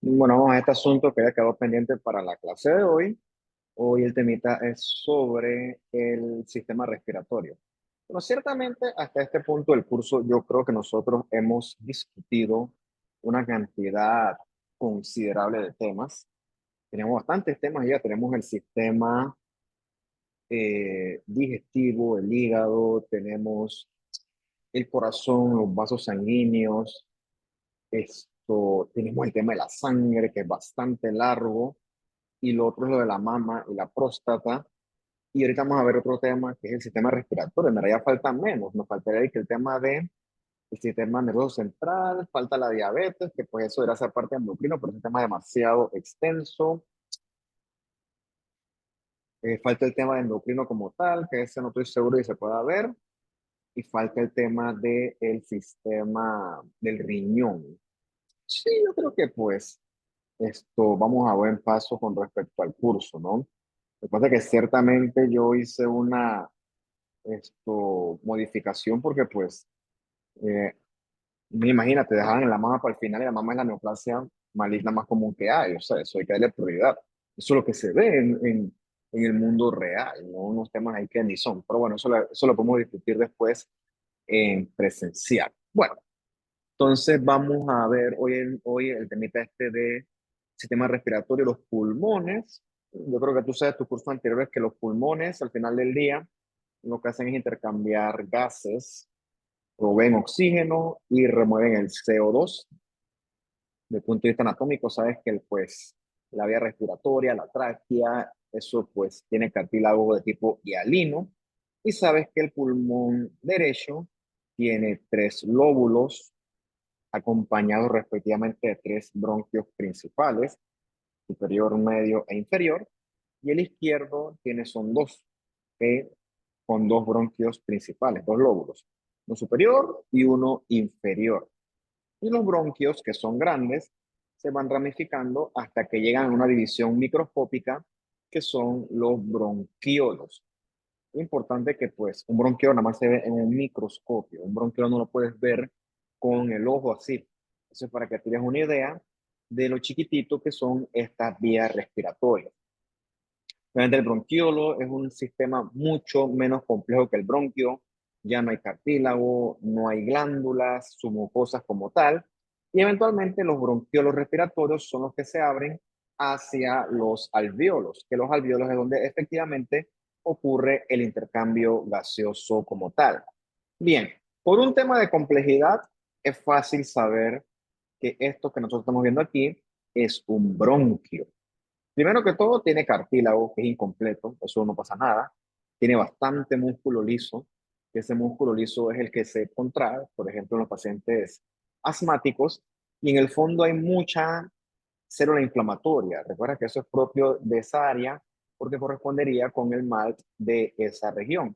Bueno, vamos a este asunto que ya quedó pendiente para la clase de hoy. Hoy el temita es sobre el sistema respiratorio. Bueno, ciertamente hasta este punto del curso yo creo que nosotros hemos discutido una cantidad considerable de temas. Tenemos bastantes temas ya. Tenemos el sistema digestivo, el hígado, tenemos el corazón, los vasos sanguíneos. Tenemos el tema de la sangre, que es bastante largo, y lo otro es lo de la mama y la próstata. Y ahorita vamos a ver otro tema que es el sistema respiratorio. En realidad falta menos, nos faltaría que el tema de el sistema nervioso central, falta la diabetes, que pues eso debería ser parte endocrino, pero es un tema demasiado extenso. Falta el tema de endocrino como tal, que ese no estoy seguro y se pueda ver. Y falta el tema del sistema del riñón. Sí, yo creo que pues vamos a buen paso con respecto al curso, ¿no? Lo que pasa es que ciertamente yo hice una modificación porque pues, eh, imagínate, dejaban la mama para el final y la mama es la neoplasia maligna más común que hay, o sea, eso hay que darle prioridad. Eso es lo que se ve en el mundo real, no unos temas ahí que ni son, pero bueno, eso lo podemos discutir después en presencial. Bueno, entonces vamos a ver hoy el temita este de sistema respiratorio, los pulmones. Yo creo que tú sabes tus cursos anteriores que los pulmones al final del día lo que hacen es intercambiar gases, proveen oxígeno y remueven el CO2. Desde el punto de vista anatómico, sabes que pues, la vía respiratoria, la tráquea, eso pues tiene cartílago de tipo hialino. Y sabes que el pulmón derecho tiene tres lóbulos acompañados respectivamente de tres bronquios principales, superior, medio e inferior. Y el izquierdo tiene son dos, con dos bronquios principales, dos lóbulos, uno superior y uno inferior. Y los bronquios, que son grandes, se van ramificando hasta que llegan a una división microscópica, que son los bronquiolos. Es importante que pues un bronquiolo nada más se ve en un microscopio, un bronquiolo no lo puedes ver con el ojo así. Eso es para que tienes una idea de lo chiquitito que son estas vías respiratorias. Obviamente el bronquiolo es un sistema mucho menos complejo que el bronquio. Ya no hay cartílago, no hay glándulas, su mucosas como tal. Y eventualmente los bronquiolos respiratorios son los que se abren hacia los alvéolos, que los alvéolos es donde efectivamente ocurre el intercambio gaseoso como tal. Bien, por un tema de complejidad, es fácil saber que esto que nosotros estamos viendo aquí es un bronquio. Primero que todo, tiene cartílago, que es incompleto, eso no pasa nada. Tiene bastante músculo liso, que ese músculo liso es el que se contrae, por ejemplo, en los pacientes asmáticos, y en el fondo hay mucha célula inflamatoria. Recuerda que eso es propio de esa área porque correspondería con el mal de esa región.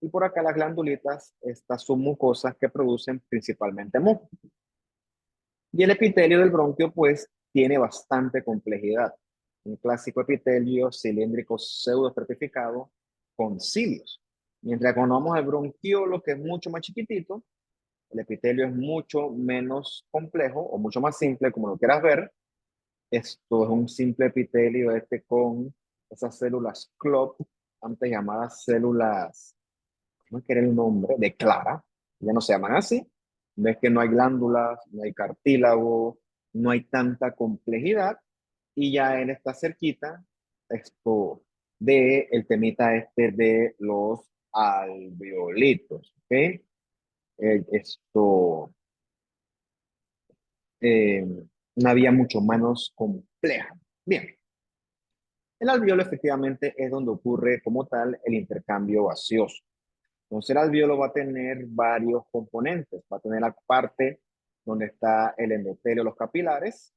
Y por acá las glandulitas, estas son mucosas que producen principalmente muco. Y el epitelio del bronquio, pues, tiene bastante complejidad. Un clásico epitelio cilíndrico pseudoestratificado con cilios. Mientras que cuando vamos al bronquiolo, que es mucho más chiquitito, el epitelio es mucho menos complejo o mucho más simple, como lo quieras ver. Esto es un simple epitelio con esas células CLOP, antes llamadas células, no quiere el nombre, de Clara, ya no se llaman así. Ves que no hay glándulas, no hay cartílago, no hay tanta complejidad y ya él está cerquita esto de el temita este de los alveolitos, ¿ok? Esto, eh, una vía mucho menos compleja. Bien, el alveolo efectivamente es donde ocurre como tal el intercambio gaseoso. Entonces el alveolo va a tener varios componentes. Va a tener la parte donde está el endotelio, los capilares.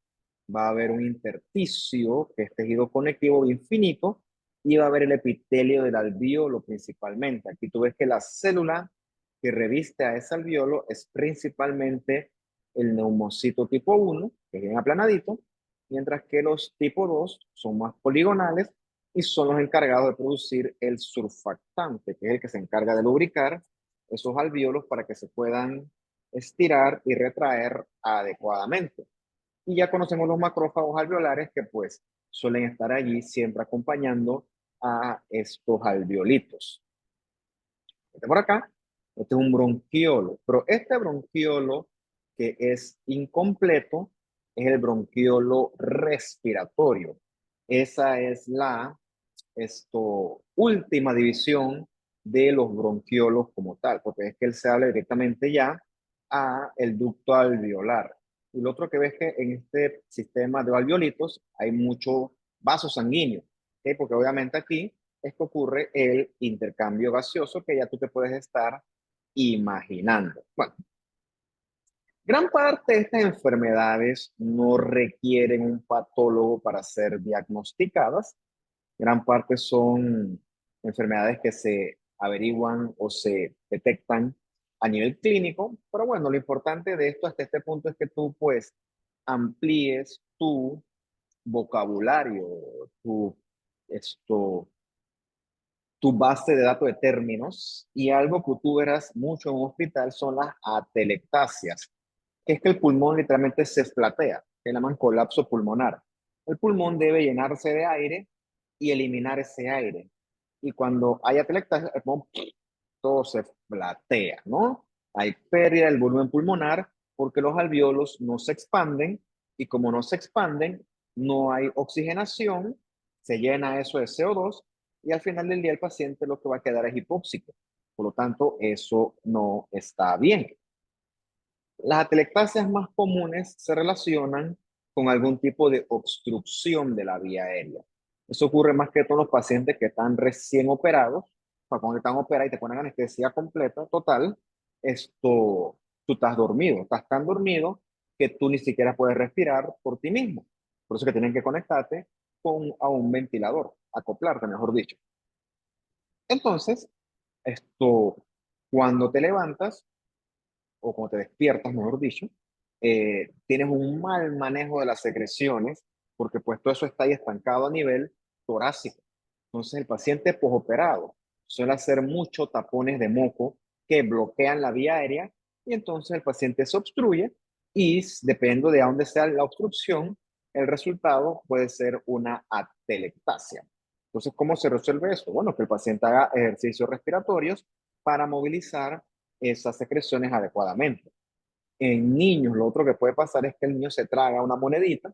Va a haber un intersticio, que es tejido conectivo infinito. Y va a haber el epitelio del alveolo principalmente. Aquí tú ves que la célula que reviste a ese alveolo es principalmente el neumocito tipo 1, que es bien aplanadito, mientras que los tipo 2 son más poligonales y son los encargados de producir el surfactante, que es el que se encarga de lubricar esos alvéolos para que se puedan estirar y retraer adecuadamente. Y ya conocemos los macrófagos alveolares que pues suelen estar allí siempre acompañando a estos alveolitos. Este por acá, este es un bronquiolo, pero este bronquiolo que es incompleto es el bronquiolo respiratorio. Esa es la última división de los bronquiolos como tal, porque es que él se habla directamente ya a el ducto alveolar. Y lo otro que ves que en este sistema de alveolitos hay mucho vaso sanguíneo, ¿okay? Porque obviamente aquí es que ocurre el intercambio gaseoso que ya tú te puedes estar imaginando. Bueno, gran parte de estas enfermedades no requieren un patólogo para ser diagnosticadas. Gran parte son enfermedades que se averiguan o se detectan a nivel clínico, pero bueno, lo importante de esto hasta este punto es que tú pues amplíes tu vocabulario, tu, esto, tu base de datos de términos y algo que tú verás mucho en un hospital son las atelectasias, que es que el pulmón literalmente se flatea, que llaman colapso pulmonar. El pulmón debe llenarse de aire y eliminar ese aire. Y cuando hay atelectasia, el pulmón, todo se flatea, ¿no? Hay pérdida del volumen pulmonar porque los alveolos no se expanden y como no se expanden, no hay oxigenación, se llena eso de CO2 y al final del día el paciente lo que va a quedar es hipóxico. Por lo tanto, eso no está bien. Las atelectasias más comunes se relacionan con algún tipo de obstrucción de la vía aérea. Eso ocurre más que todos los pacientes que están recién operados, para cuando están operados y te ponen anestesia completa, total, tú estás dormido, estás tan dormido que tú ni siquiera puedes respirar por ti mismo. Por eso que tienen que conectarte a un ventilador, acoplarte, mejor dicho. Entonces, esto, cuando te levantas, o cuando te despiertas, mejor dicho, tienes un mal manejo de las secreciones, porque pues todo eso está ahí estancado a nivel torácico. Entonces el paciente posoperado suele hacer muchos tapones de moco que bloquean la vía aérea y entonces el paciente se obstruye y dependiendo de dónde sea la obstrucción, el resultado puede ser una atelectasia. Entonces, ¿cómo se resuelve eso? Bueno, que el paciente haga ejercicios respiratorios para movilizar esas secreciones adecuadamente. En niños, lo otro que puede pasar es que el niño se traga una monedita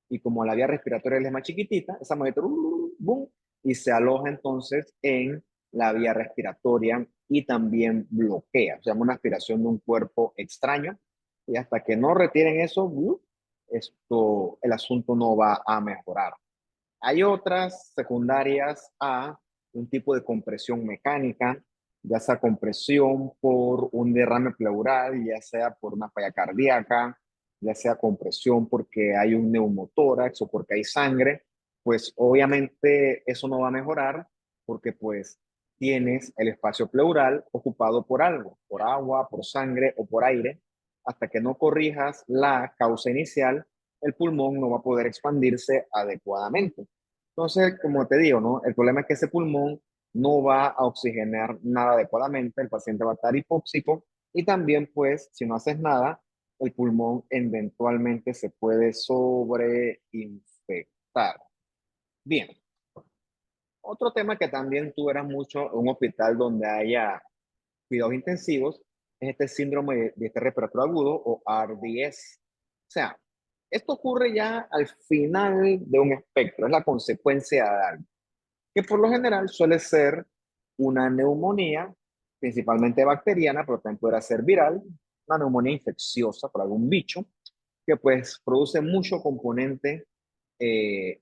y como la vía respiratoria es más chiquitita, esa monedita, boom, y se aloja entonces en la vía respiratoria y también bloquea. Se llama una aspiración de un cuerpo extraño y hasta que no retiren eso, el asunto no va a mejorar. Hay otras secundarias a un tipo de compresión mecánica, ya sea compresión por un derrame pleural, ya sea por una falla cardíaca, ya sea compresión porque hay un neumotórax o porque hay sangre, pues obviamente eso no va a mejorar porque pues tienes el espacio pleural ocupado por algo, por agua, por sangre o por aire. Hasta que no corrijas la causa inicial, el pulmón no va a poder expandirse adecuadamente. Entonces, como te digo, ¿no? El problema es que ese pulmón no va a oxigenar nada adecuadamente, el paciente va a estar hipóxico y también, pues, si no haces nada, el pulmón eventualmente se puede sobreinfectar. Bien, otro tema que también tú verás mucho en un hospital donde haya cuidados intensivos es este síndrome de este respiratorio agudo o RDS. O sea, esto ocurre ya al final de un espectro, es la consecuencia de algo que por lo general suele ser una neumonía, principalmente bacteriana, pero también puede ser viral, una neumonía infecciosa por algún bicho, que pues produce mucho componente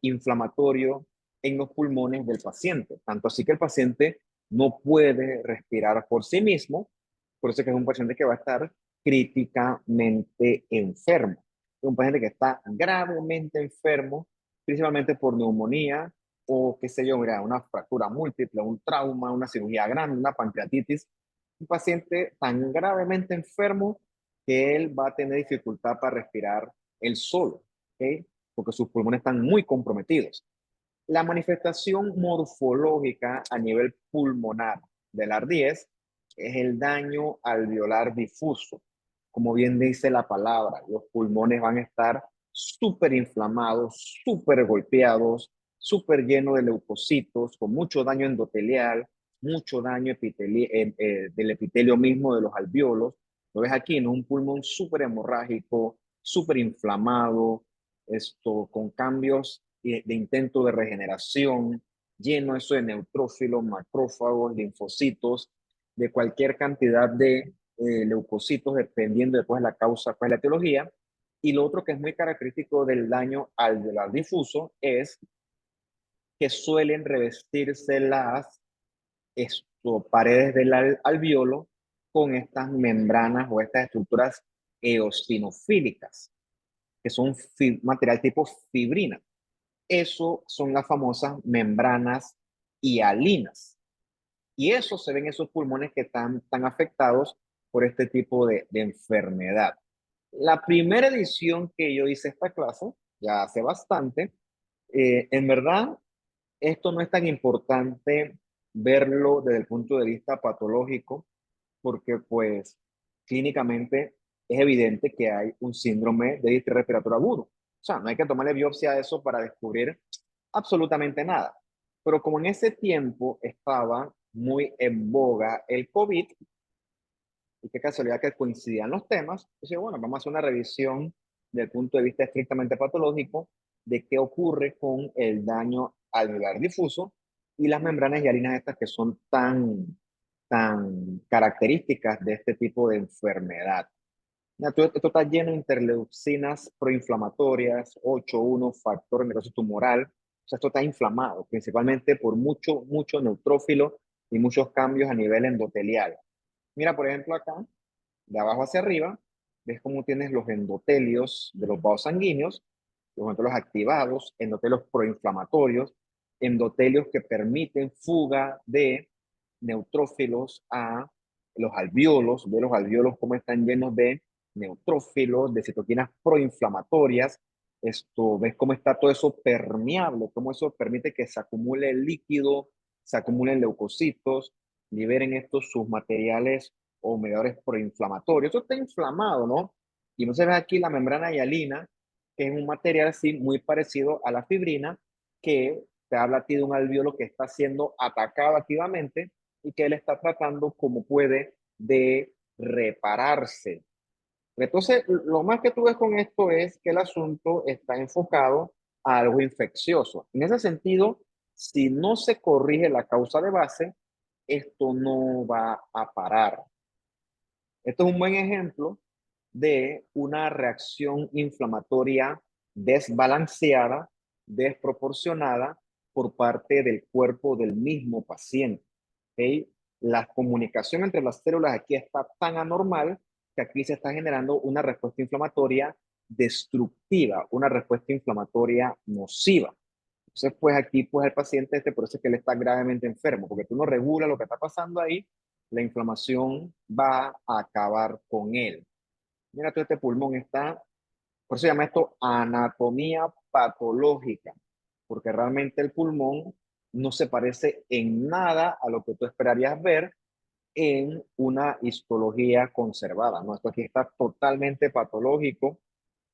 inflamatorio en los pulmones del paciente, tanto así que el paciente no puede respirar por sí mismo, por eso es que es un paciente que va a estar críticamente enfermo, es un paciente que está gravemente enfermo, principalmente por neumonía, o qué sé yo, mira, una fractura múltiple, un trauma, una cirugía grande, una pancreatitis, un paciente tan gravemente enfermo que él va a tener dificultad para respirar él solo, ¿ok? Porque sus pulmones están muy comprometidos. La manifestación morfológica a nivel pulmonar del ARDS es el daño alveolar difuso. como bien dice la palabra, los pulmones van a estar súper inflamados, súper golpeados, súper llenos de leucocitos, con mucho daño endotelial, mucho daño del epitelio mismo de los alvéolos. Lo ves aquí, ¿no? Un pulmón súper hemorrágico, súper inflamado, esto con cambios de intento de regeneración, lleno eso de neutrófilos, macrófagos, linfocitos, de cualquier cantidad de leucocitos, dependiendo después de la causa, pues la etiología. Y lo otro que es muy característico del daño alveolar difuso es que suelen revestirse las paredes del alveolo con estas membranas o estas estructuras eosinofílicas, que son material tipo fibrina. Eso son las famosas membranas hialinas. Y eso se ven en esos pulmones que están afectados por este tipo de enfermedad. La primera edición que yo hice esta clase, ya hace bastante, en verdad, esto no es tan importante verlo desde el punto de vista patológico, porque pues clínicamente es evidente que hay un síndrome de distrés respiratorio agudo. O sea, no hay que tomarle biopsia a eso para descubrir absolutamente nada. Pero como en ese tiempo estaba muy en boga el COVID, y qué casualidad que coincidían los temas, dije, bueno, vamos a hacer una revisión desde el punto de vista estrictamente patológico de qué ocurre con el daño alveolar difuso y las membranas hialinas estas que son tan características de este tipo de enfermedad. Ya, esto está lleno de interleucinas proinflamatorias, 8,1, factor de necrosis tumoral. O sea, esto está inflamado, principalmente por mucho neutrófilo y muchos cambios a nivel endotelial. Mira, por ejemplo, acá, de abajo hacia arriba, ves cómo tienes los endotelios de los vasos sanguíneos, los endotelios activados, endotelios proinflamatorios, endotelios que permiten fuga de neutrófilos a los alvéolos, ve los alvéolos cómo están llenos de neutrófilos, de citoquinas proinflamatorias. Esto, ves cómo está todo eso permeable, cómo eso permite que se acumule el líquido, se acumulen leucocitos, liberen estos sus materiales o mediadores proinflamatorios. Eso está inflamado, ¿no? Y no se ve aquí la membrana hialina, que es un material así muy parecido a la fibrina, que te habla a ti de un alvéolo que está siendo atacado activamente y que él está tratando como puede de repararse. Entonces, lo más que tú ves con esto es que el asunto está enfocado a algo infeccioso. En ese sentido, si no se corrige la causa de base, esto no va a parar. Esto es un buen ejemplo de una reacción inflamatoria desbalanceada, desproporcionada por parte del cuerpo del mismo paciente. ¿Okay? La comunicación entre las células aquí está tan anormal que aquí se está generando una respuesta inflamatoria destructiva, una respuesta inflamatoria nociva. Entonces, pues aquí, pues el paciente, por eso es que él está gravemente enfermo, porque tú no regulas lo que está pasando ahí, la inflamación va a acabar con él. Mira, todo este pulmón está, por eso se llama esto anatomía patológica, porque realmente el pulmón no se parece en nada a lo que tú esperarías ver en una histología conservada, ¿no? Esto aquí está totalmente patológico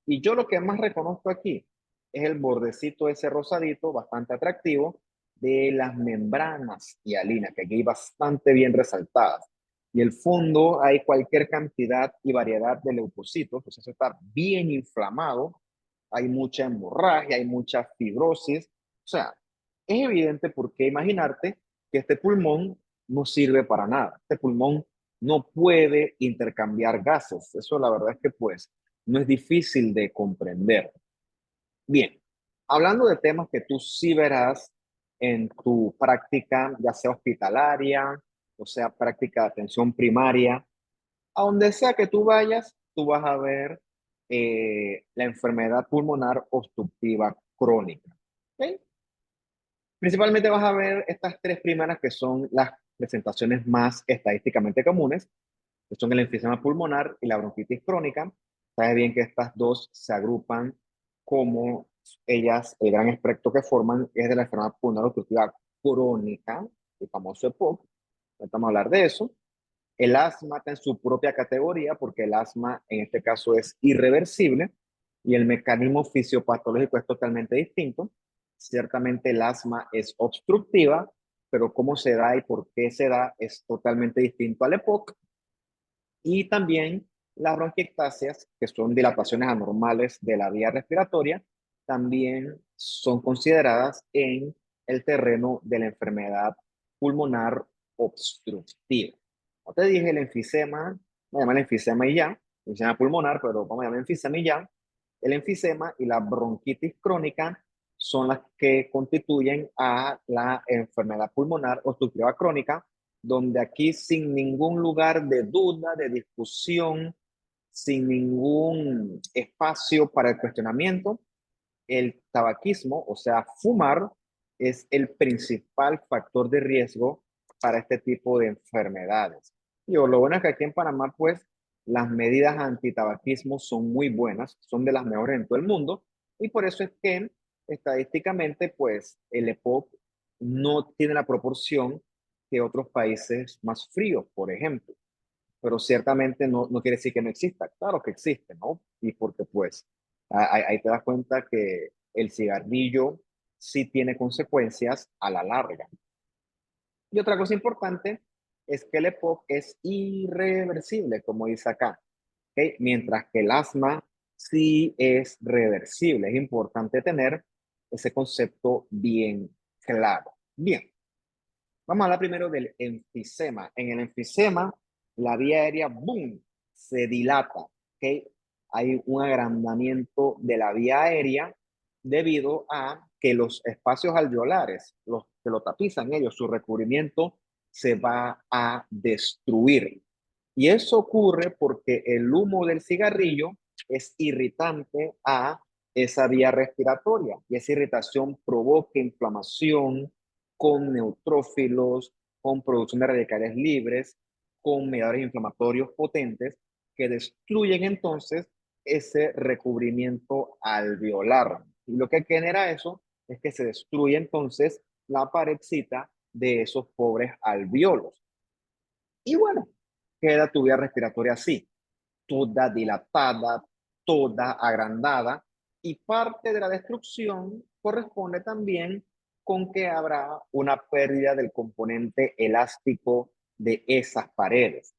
y yo lo que más reconozco aquí es el bordecito ese rosadito, bastante atractivo, de las membranas hialinas, que aquí hay bastante bien resaltadas. Y el fondo hay cualquier cantidad y variedad de leucocitos, pues eso está bien inflamado, hay mucha hemorragia, hay mucha fibrosis. O sea, es evidente porque imaginarte que este pulmón no sirve para nada. Este pulmón no puede intercambiar gases. Eso la verdad es que pues no es difícil de comprender. Bien, hablando de temas que tú sí verás en tu práctica, ya sea hospitalaria, o sea, práctica de atención primaria, a donde sea que tú vayas, tú vas a ver la enfermedad pulmonar obstructiva crónica. ¿Ok? Principalmente vas a ver estas tres primeras que son las presentaciones más estadísticamente comunes, que son el enfisema pulmonar y la bronquitis crónica. Sabes bien que estas dos se agrupan como ellas, el gran espectro que forman es de la enfermedad pulmonar obstructiva crónica, el famoso EPOC. No estamos a hablar de eso. El asma está en su propia categoría porque el asma en este caso es irreversible y el mecanismo fisiopatológico es totalmente distinto. Ciertamente el asma es obstructiva, pero cómo se da y por qué se da es totalmente distinto al EPOC. Y también las bronquiectasias, que son dilataciones anormales de la vía respiratoria, también son consideradas en el terreno de la enfermedad pulmonar obstructiva. Como te dije, el enfisema, voy a llamar enfisema y ya, enfisema pulmonar, pero vamos a llamar enfisema y ya. El enfisema y la bronquitis crónica son las que constituyen a la enfermedad pulmonar obstructiva crónica, donde aquí sin ningún lugar de duda, de discusión, sin ningún espacio para el cuestionamiento, el tabaquismo, o sea, fumar, es el principal factor de riesgo para este tipo de enfermedades. Y lo bueno es que aquí en Panamá, pues, las medidas antitabaquismo son muy buenas, son de las mejores en todo el mundo, y por eso es que estadísticamente, pues, el EPOC no tiene la proporción que otros países más fríos, por ejemplo. Pero ciertamente no quiere decir que no exista. Claro que existe, ¿no? Y porque pues ahí te das cuenta que el cigarrillo sí tiene consecuencias a la larga. Y otra cosa importante es que el EPOC es irreversible, como dice acá, ¿ok? Mientras que el asma sí es reversible. Es importante tener ese concepto bien claro. Bien, vamos a hablar primero del enfisema. En el enfisema, la vía aérea, boom, se dilata, ¿ok? Hay un agrandamiento de la vía aérea debido a que los espacios alveolares, los que lo tapizan ellos, su recubrimiento se va a destruir. Y eso ocurre porque el humo del cigarrillo es irritante a esa vía respiratoria y esa irritación provoca inflamación con neutrófilos, con producción de radicales libres, con mediadores inflamatorios potentes que destruyen entonces ese recubrimiento alveolar. Y lo que genera eso es que se destruye entonces la paredcita de esos pobres alveolos. Y bueno, queda tu vía respiratoria así, toda dilatada, toda agrandada, y parte de la destrucción corresponde también con que habrá una pérdida del componente elástico de esas paredes.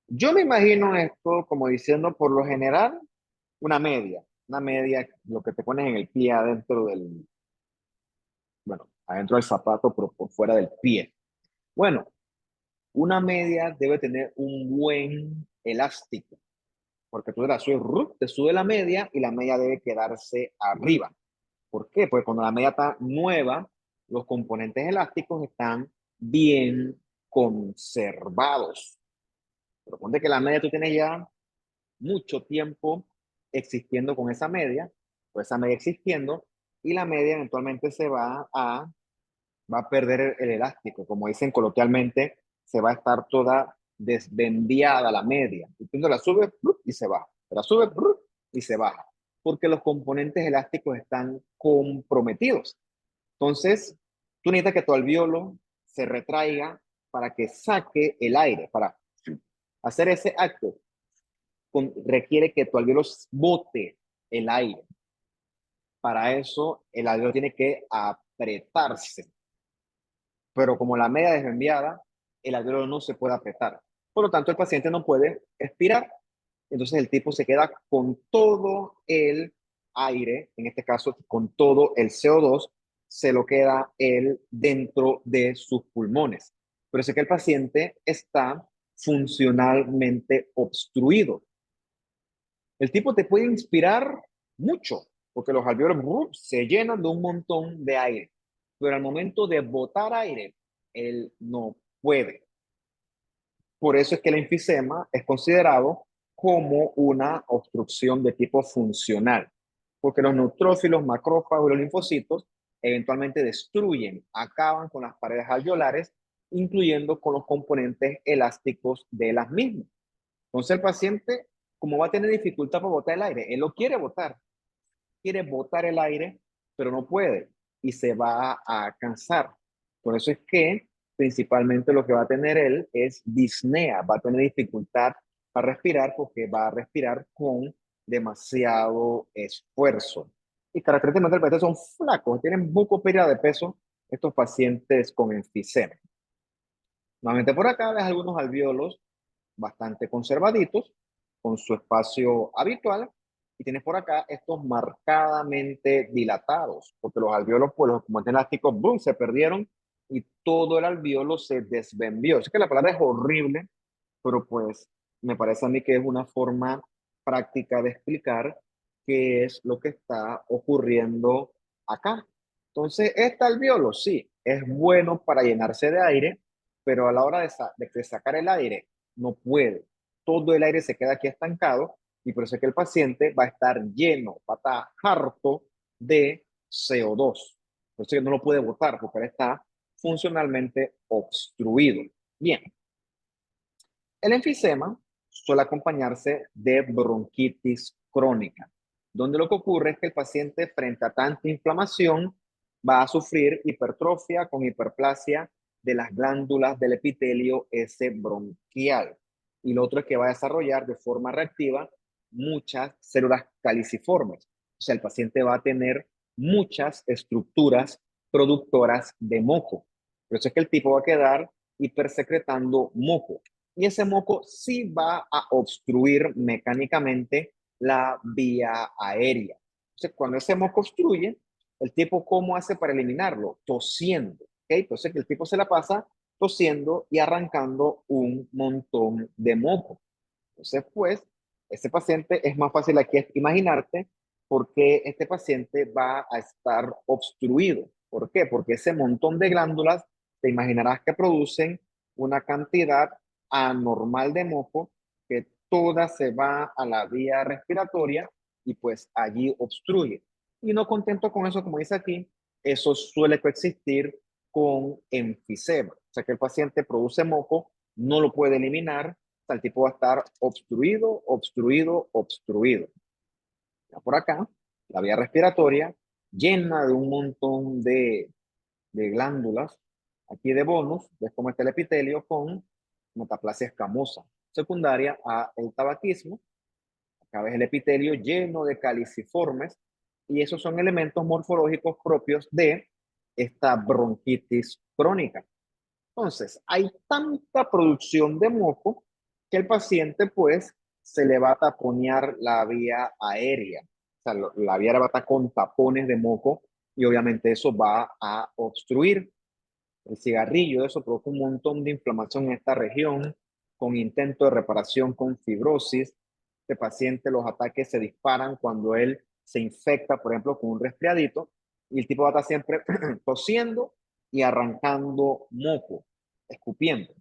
Yo me imagino esto como diciendo, por lo general, una media, lo que te pones en el pie adentro del, bueno, adentro del zapato, pero por fuera del pie. Bueno, una media debe tener un buen elástico, porque tú de la subes, te sube la media y la media debe quedarse arriba. ¿Por qué? Pues cuando la media está nueva, los componentes elásticos están bien conservados. Pero ponte que la media tú tienes ya mucho tiempo existiendo con esa media, o esa media existiendo, y la media eventualmente va a perder el elástico, como dicen coloquialmente, se va a estar toda desbendiada la media. Y tú la subes y se baja, la subes y se baja, porque los componentes elásticos están comprometidos. Entonces, tú necesitas que tu alveolo se retraiga para que saque el aire, para hacer ese acto requiere que tu alveolo bote el aire. Para eso, el alveolo tiene que apretarse. Pero como la media es enviada, el alveolo no se puede apretar. Por lo tanto, el paciente no puede expirar. Entonces, el tipo se queda con todo el aire, en este caso, con todo el CO2, se lo queda él dentro de sus pulmones. Pero es que el paciente está funcionalmente obstruido. El tipo te puede inspirar mucho, porque los alveolos se llenan de un montón de aire, pero al momento de botar aire, él no puede. Por eso es que el enfisema es considerado como una obstrucción de tipo funcional, porque los neutrófilos, macrófagos y los linfocitos eventualmente destruyen, acaban con las paredes alveolares, incluyendo con los componentes elásticos de las mismas. Entonces el paciente, como va a tener dificultad para botar el aire, él lo quiere botar el aire, pero no puede y se va a cansar. Por eso es que principalmente lo que va a tener él es disnea, va a tener dificultad para respirar porque va a respirar con demasiado esfuerzo. Y característicamente los pacientes son flacos, tienen poco pérdida de peso estos pacientes con enfisema. Nuevamente por acá ves algunos alvéolos bastante conservaditos, con su espacio habitual, y tienes por acá estos marcadamente dilatados, porque los alvéolos, pues los componentes elásticos, boom, se perdieron y todo el alvéolo se desbembió. Sé que la palabra es horrible, pero pues me parece a mí que es una forma práctica de explicar qué es lo que está ocurriendo acá. Entonces, este alvéolo sí, es bueno para llenarse de aire, pero a la hora de sacar el aire, no puede. Todo el aire se queda aquí estancado y por eso es que el paciente va a estar lleno, va a estar harto de CO2. Por eso es que no lo puede botar porque él está funcionalmente obstruido. Bien, el enfisema suele acompañarse de bronquitis crónica, donde lo que ocurre es que el paciente frente a tanta inflamación va a sufrir hipertrofia con hiperplasia de las glándulas del epitelio S bronquial. Y lo otro es que va a desarrollar de forma reactiva muchas células caliciformes. O sea, el paciente va a tener muchas estructuras productoras de moco. Por eso es que el tipo va a quedar hipersecretando moco y ese moco sí va a obstruir mecánicamente la vía aérea. Entonces, cuando ese moco obstruye, el tipo, ¿cómo hace para eliminarlo? Tosiendo. ¿Okay? Entonces, el tipo se la pasa tosiendo y arrancando un montón de moco. Entonces, pues, ese paciente es más fácil aquí imaginarte por qué este paciente va a estar obstruido. ¿Por qué? Porque ese montón de glándulas, te imaginarás que producen una cantidad anormal de moco que toda se va a la vía respiratoria y pues allí obstruye. Y no contento con eso, como dice aquí, eso suele coexistir con enfisema. O sea que el paciente produce moco, no lo puede eliminar, el tipo va a estar obstruido, obstruido, obstruido. Ya por acá, la vía respiratoria llena de un montón de glándulas, aquí de bonus, ves cómo está el epitelio con metaplasia escamosa, secundaria a el tabaquismo. Acá ves el epitelio lleno de caliciformes y esos son elementos morfológicos propios de esta bronquitis crónica. Entonces, hay tanta producción de moco que el paciente pues se le va a taponear la vía aérea. O sea, la vía aérea va a estar con tapones de moco y obviamente eso va a obstruir. El cigarrillo, eso provoca un montón de inflamación en esta región, con intento de reparación con fibrosis. Este paciente, los ataques se disparan cuando él se infecta, por ejemplo, con un resfriadito, y el tipo va a estar siempre tosiendo y arrancando moco, escupiendo.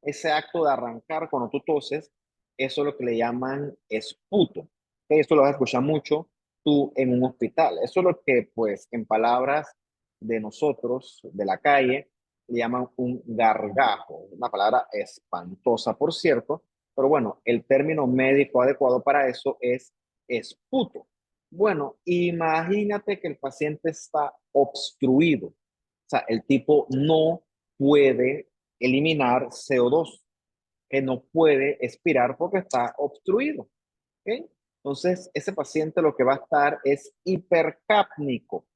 Ese acto de arrancar cuando tú toses, eso es lo que le llaman esputo. Eso lo vas a escuchar mucho tú en un hospital. Eso es lo que, pues, en palabras de nosotros, de la calle, le llaman un gargajo. Una palabra espantosa, por cierto, pero bueno, el término médico adecuado para eso es esputo. Bueno, imagínate que el paciente está obstruido. O sea, el tipo no puede eliminar CO2, que no puede expirar porque está obstruido. ¿Okay? Entonces, ese paciente lo que va a estar es hipercápnico.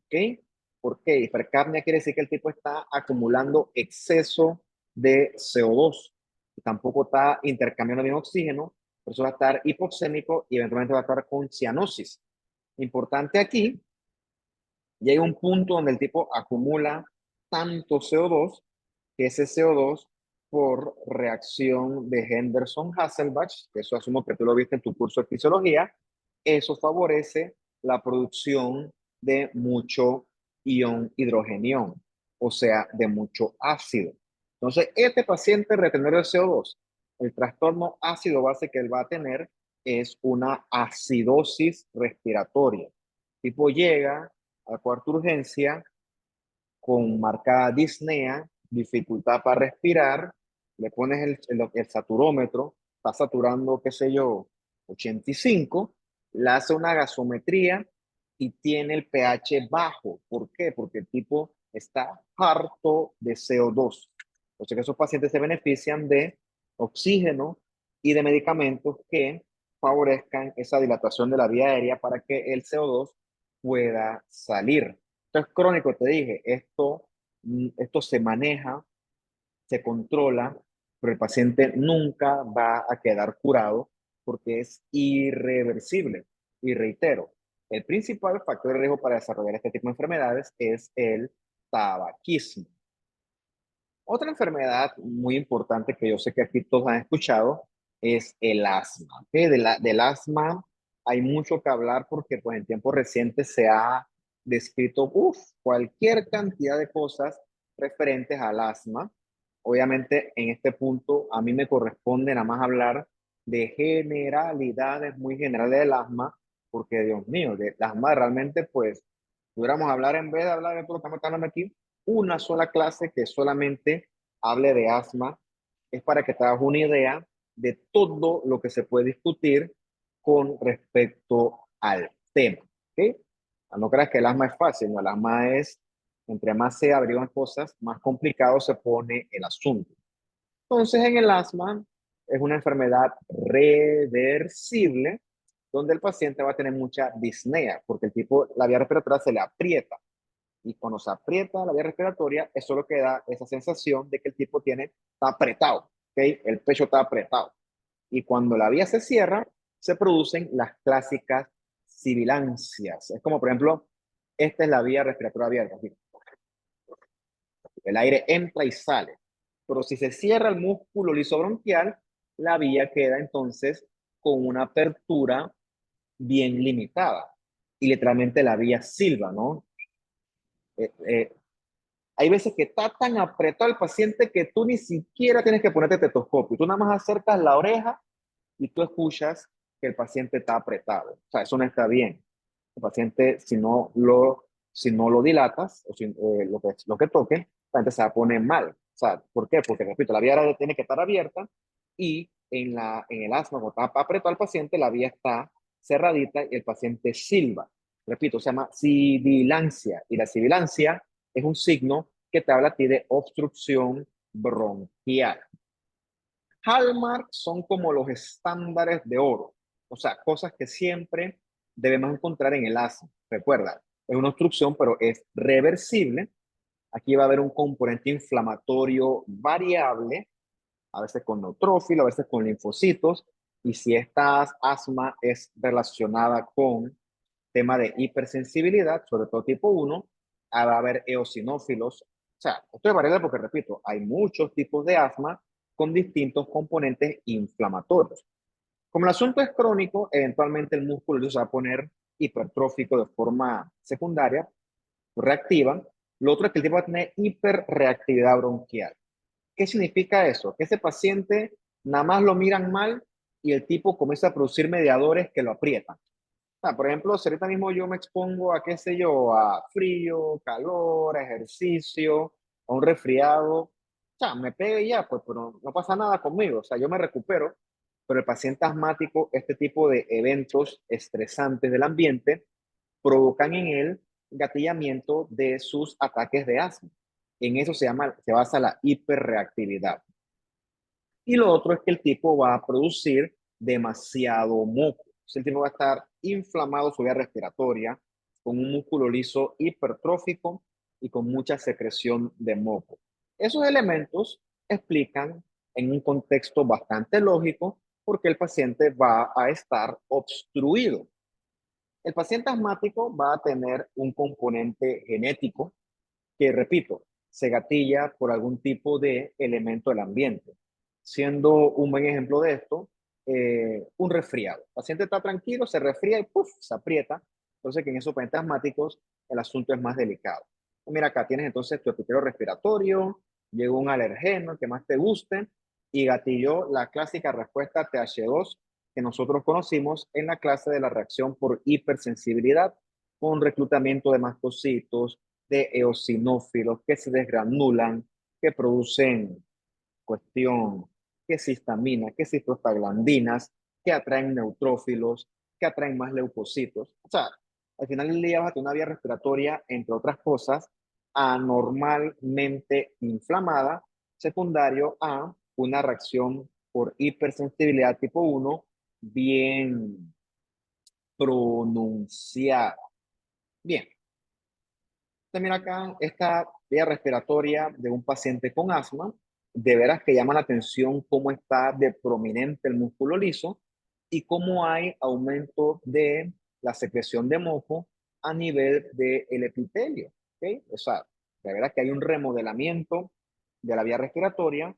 ¿Okay? ¿Por qué? Hipercapnia quiere decir que el tipo está acumulando exceso de CO2 y tampoco está intercambiando bien oxígeno, por eso va a estar hipoxémico y eventualmente va a estar con cianosis. Importante aquí, llega un punto donde el tipo acumula tanto CO2 que ese CO2 por reacción de Henderson-Hasselbalch, que eso asumo que tú lo viste en tu curso de fisiología, eso favorece la producción de mucho ion hidrogenión, o sea, de mucho ácido. Entonces, este paciente retener el CO2, el trastorno ácido base que él va a tener es una acidosis respiratoria. Tipo llega a la cuarta urgencia con marcada disnea, dificultad para respirar, le pones el saturómetro, está saturando, qué sé yo, 85, le hace una gasometría y tiene el pH bajo. ¿Por qué? Porque el tipo está harto de CO2. O sea que esos pacientes se benefician de oxígeno y de medicamentos que favorezcan esa dilatación de la vía aérea para que el CO2 pueda salir. Entonces, crónico, te dije, esto se maneja, se controla, pero el paciente nunca va a quedar curado porque es irreversible. Y reitero, el principal factor de riesgo para desarrollar este tipo de enfermedades es el tabaquismo. Otra enfermedad muy importante que yo sé que aquí todos han escuchado es el asma. ¿Ok? Del asma hay mucho que hablar porque pues, en tiempos recientes se ha descrito cualquier cantidad de cosas referentes al asma. Obviamente en este punto a mí me corresponde nada más hablar de generalidades muy generales del asma, porque Dios mío, del asma realmente pues pudiéramos hablar en vez de hablar de todo lo que estamos hablando aquí, una sola clase que solamente hable de asma, es para que te hagas una idea de todo lo que se puede discutir con respecto al tema. ¿Ok? No creas que el asma es fácil, no, el asma es, entre más se averiguan cosas, más complicado se pone el asunto. Entonces, en el asma es una enfermedad reversible donde el paciente va a tener mucha disnea, porque el tipo, la vía respiratoria se le aprieta y cuando se aprieta la vía respiratoria, eso es lo que da esa sensación de que el tipo está apretado, ¿ok? El pecho está apretado. Y cuando la vía se cierra, se producen las clásicas sibilancias. Es como, por ejemplo, esta es la vía respiratoria abierta. Aquí. El aire entra y sale. Pero si se cierra el músculo lisobronquial, la vía queda entonces con una apertura bien limitada. Y literalmente la vía silba, ¿no? Eh, eh, Hay veces que está tan apretado el paciente que tú ni siquiera tienes que ponerte tetoscopio. Tú nada más acercas la oreja y tú escuchas que el paciente está apretado. O sea, eso no está bien. El paciente, si no lo dilatas, o lo que toque, el paciente se va a poner mal. O sea, ¿por qué? Porque, repito, la vía aérea tiene que estar abierta y en el asma, cuando está apretado el paciente, la vía está cerradita y el paciente silba. Repito, se llama sibilancia. Y la sibilancia es un signo que te habla a ti de obstrucción bronquial. Hallmark son como los estándares de oro, o sea, cosas que siempre debemos encontrar en el asma. Recuerda, es una obstrucción, pero es reversible. Aquí va a haber un componente inflamatorio variable, a veces con neutrófilo, a veces con linfocitos, y si esta asma es relacionada con tema de hipersensibilidad, sobre todo tipo 1, va a haber eosinófilos. O sea, esto es variable porque, repito, hay muchos tipos de asma con distintos componentes inflamatorios. Como el asunto es crónico, eventualmente el músculo se va a poner hipertrófico de forma secundaria, reactiva. Lo otro es que el tipo va a tener hiperreactividad bronquial. ¿Qué significa eso? Que ese paciente nada más lo miran mal y el tipo comienza a producir mediadores que lo aprietan. Por ejemplo, si ahorita mismo yo me expongo a, qué sé yo, a frío, calor, a ejercicio, a un resfriado, o sea, me pega y ya, pues, pero no pasa nada conmigo, o sea, yo me recupero, pero el paciente asmático, este tipo de eventos estresantes del ambiente provocan en él gatillamiento de sus ataques de asma. En eso se basa la hiperreactividad. Y lo otro es que el tipo va a producir demasiado moco. El tipo va a estar inflamado su vía respiratoria, con un músculo liso hipertrófico y con mucha secreción de moco. Esos elementos explican en un contexto bastante lógico por qué el paciente va a estar obstruido. El paciente asmático va a tener un componente genético que, repito, se gatilla por algún tipo de elemento del ambiente. Siendo un buen ejemplo de esto, un resfriado. El paciente está tranquilo, se resfría y ¡puf! Se aprieta. Entonces, que en esos pacientes asmáticos el asunto es más delicado. Mira, acá tienes entonces tu epitelio respiratorio, llegó un alergeno que más te guste y gatilló la clásica respuesta TH2 que nosotros conocimos en la clase de la reacción por hipersensibilidad con reclutamiento de mastocitos, de eosinófilos que se desgranulan, que producen cuestión, que es histamina, que es prostaglandinas, que atraen neutrófilos, que atraen más leucocitos. O sea, al final del día vas a tener una vía respiratoria, entre otras cosas, anormalmente inflamada, secundario a una reacción por hipersensibilidad tipo 1 bien pronunciada. Bien, también acá esta vía respiratoria de un paciente con asma, de veras que llama la atención cómo está de prominente el músculo liso y cómo hay aumento de la secreción de moco a nivel del epitelio. ¿Okay? O sea, de veras que hay un remodelamiento de la vía respiratoria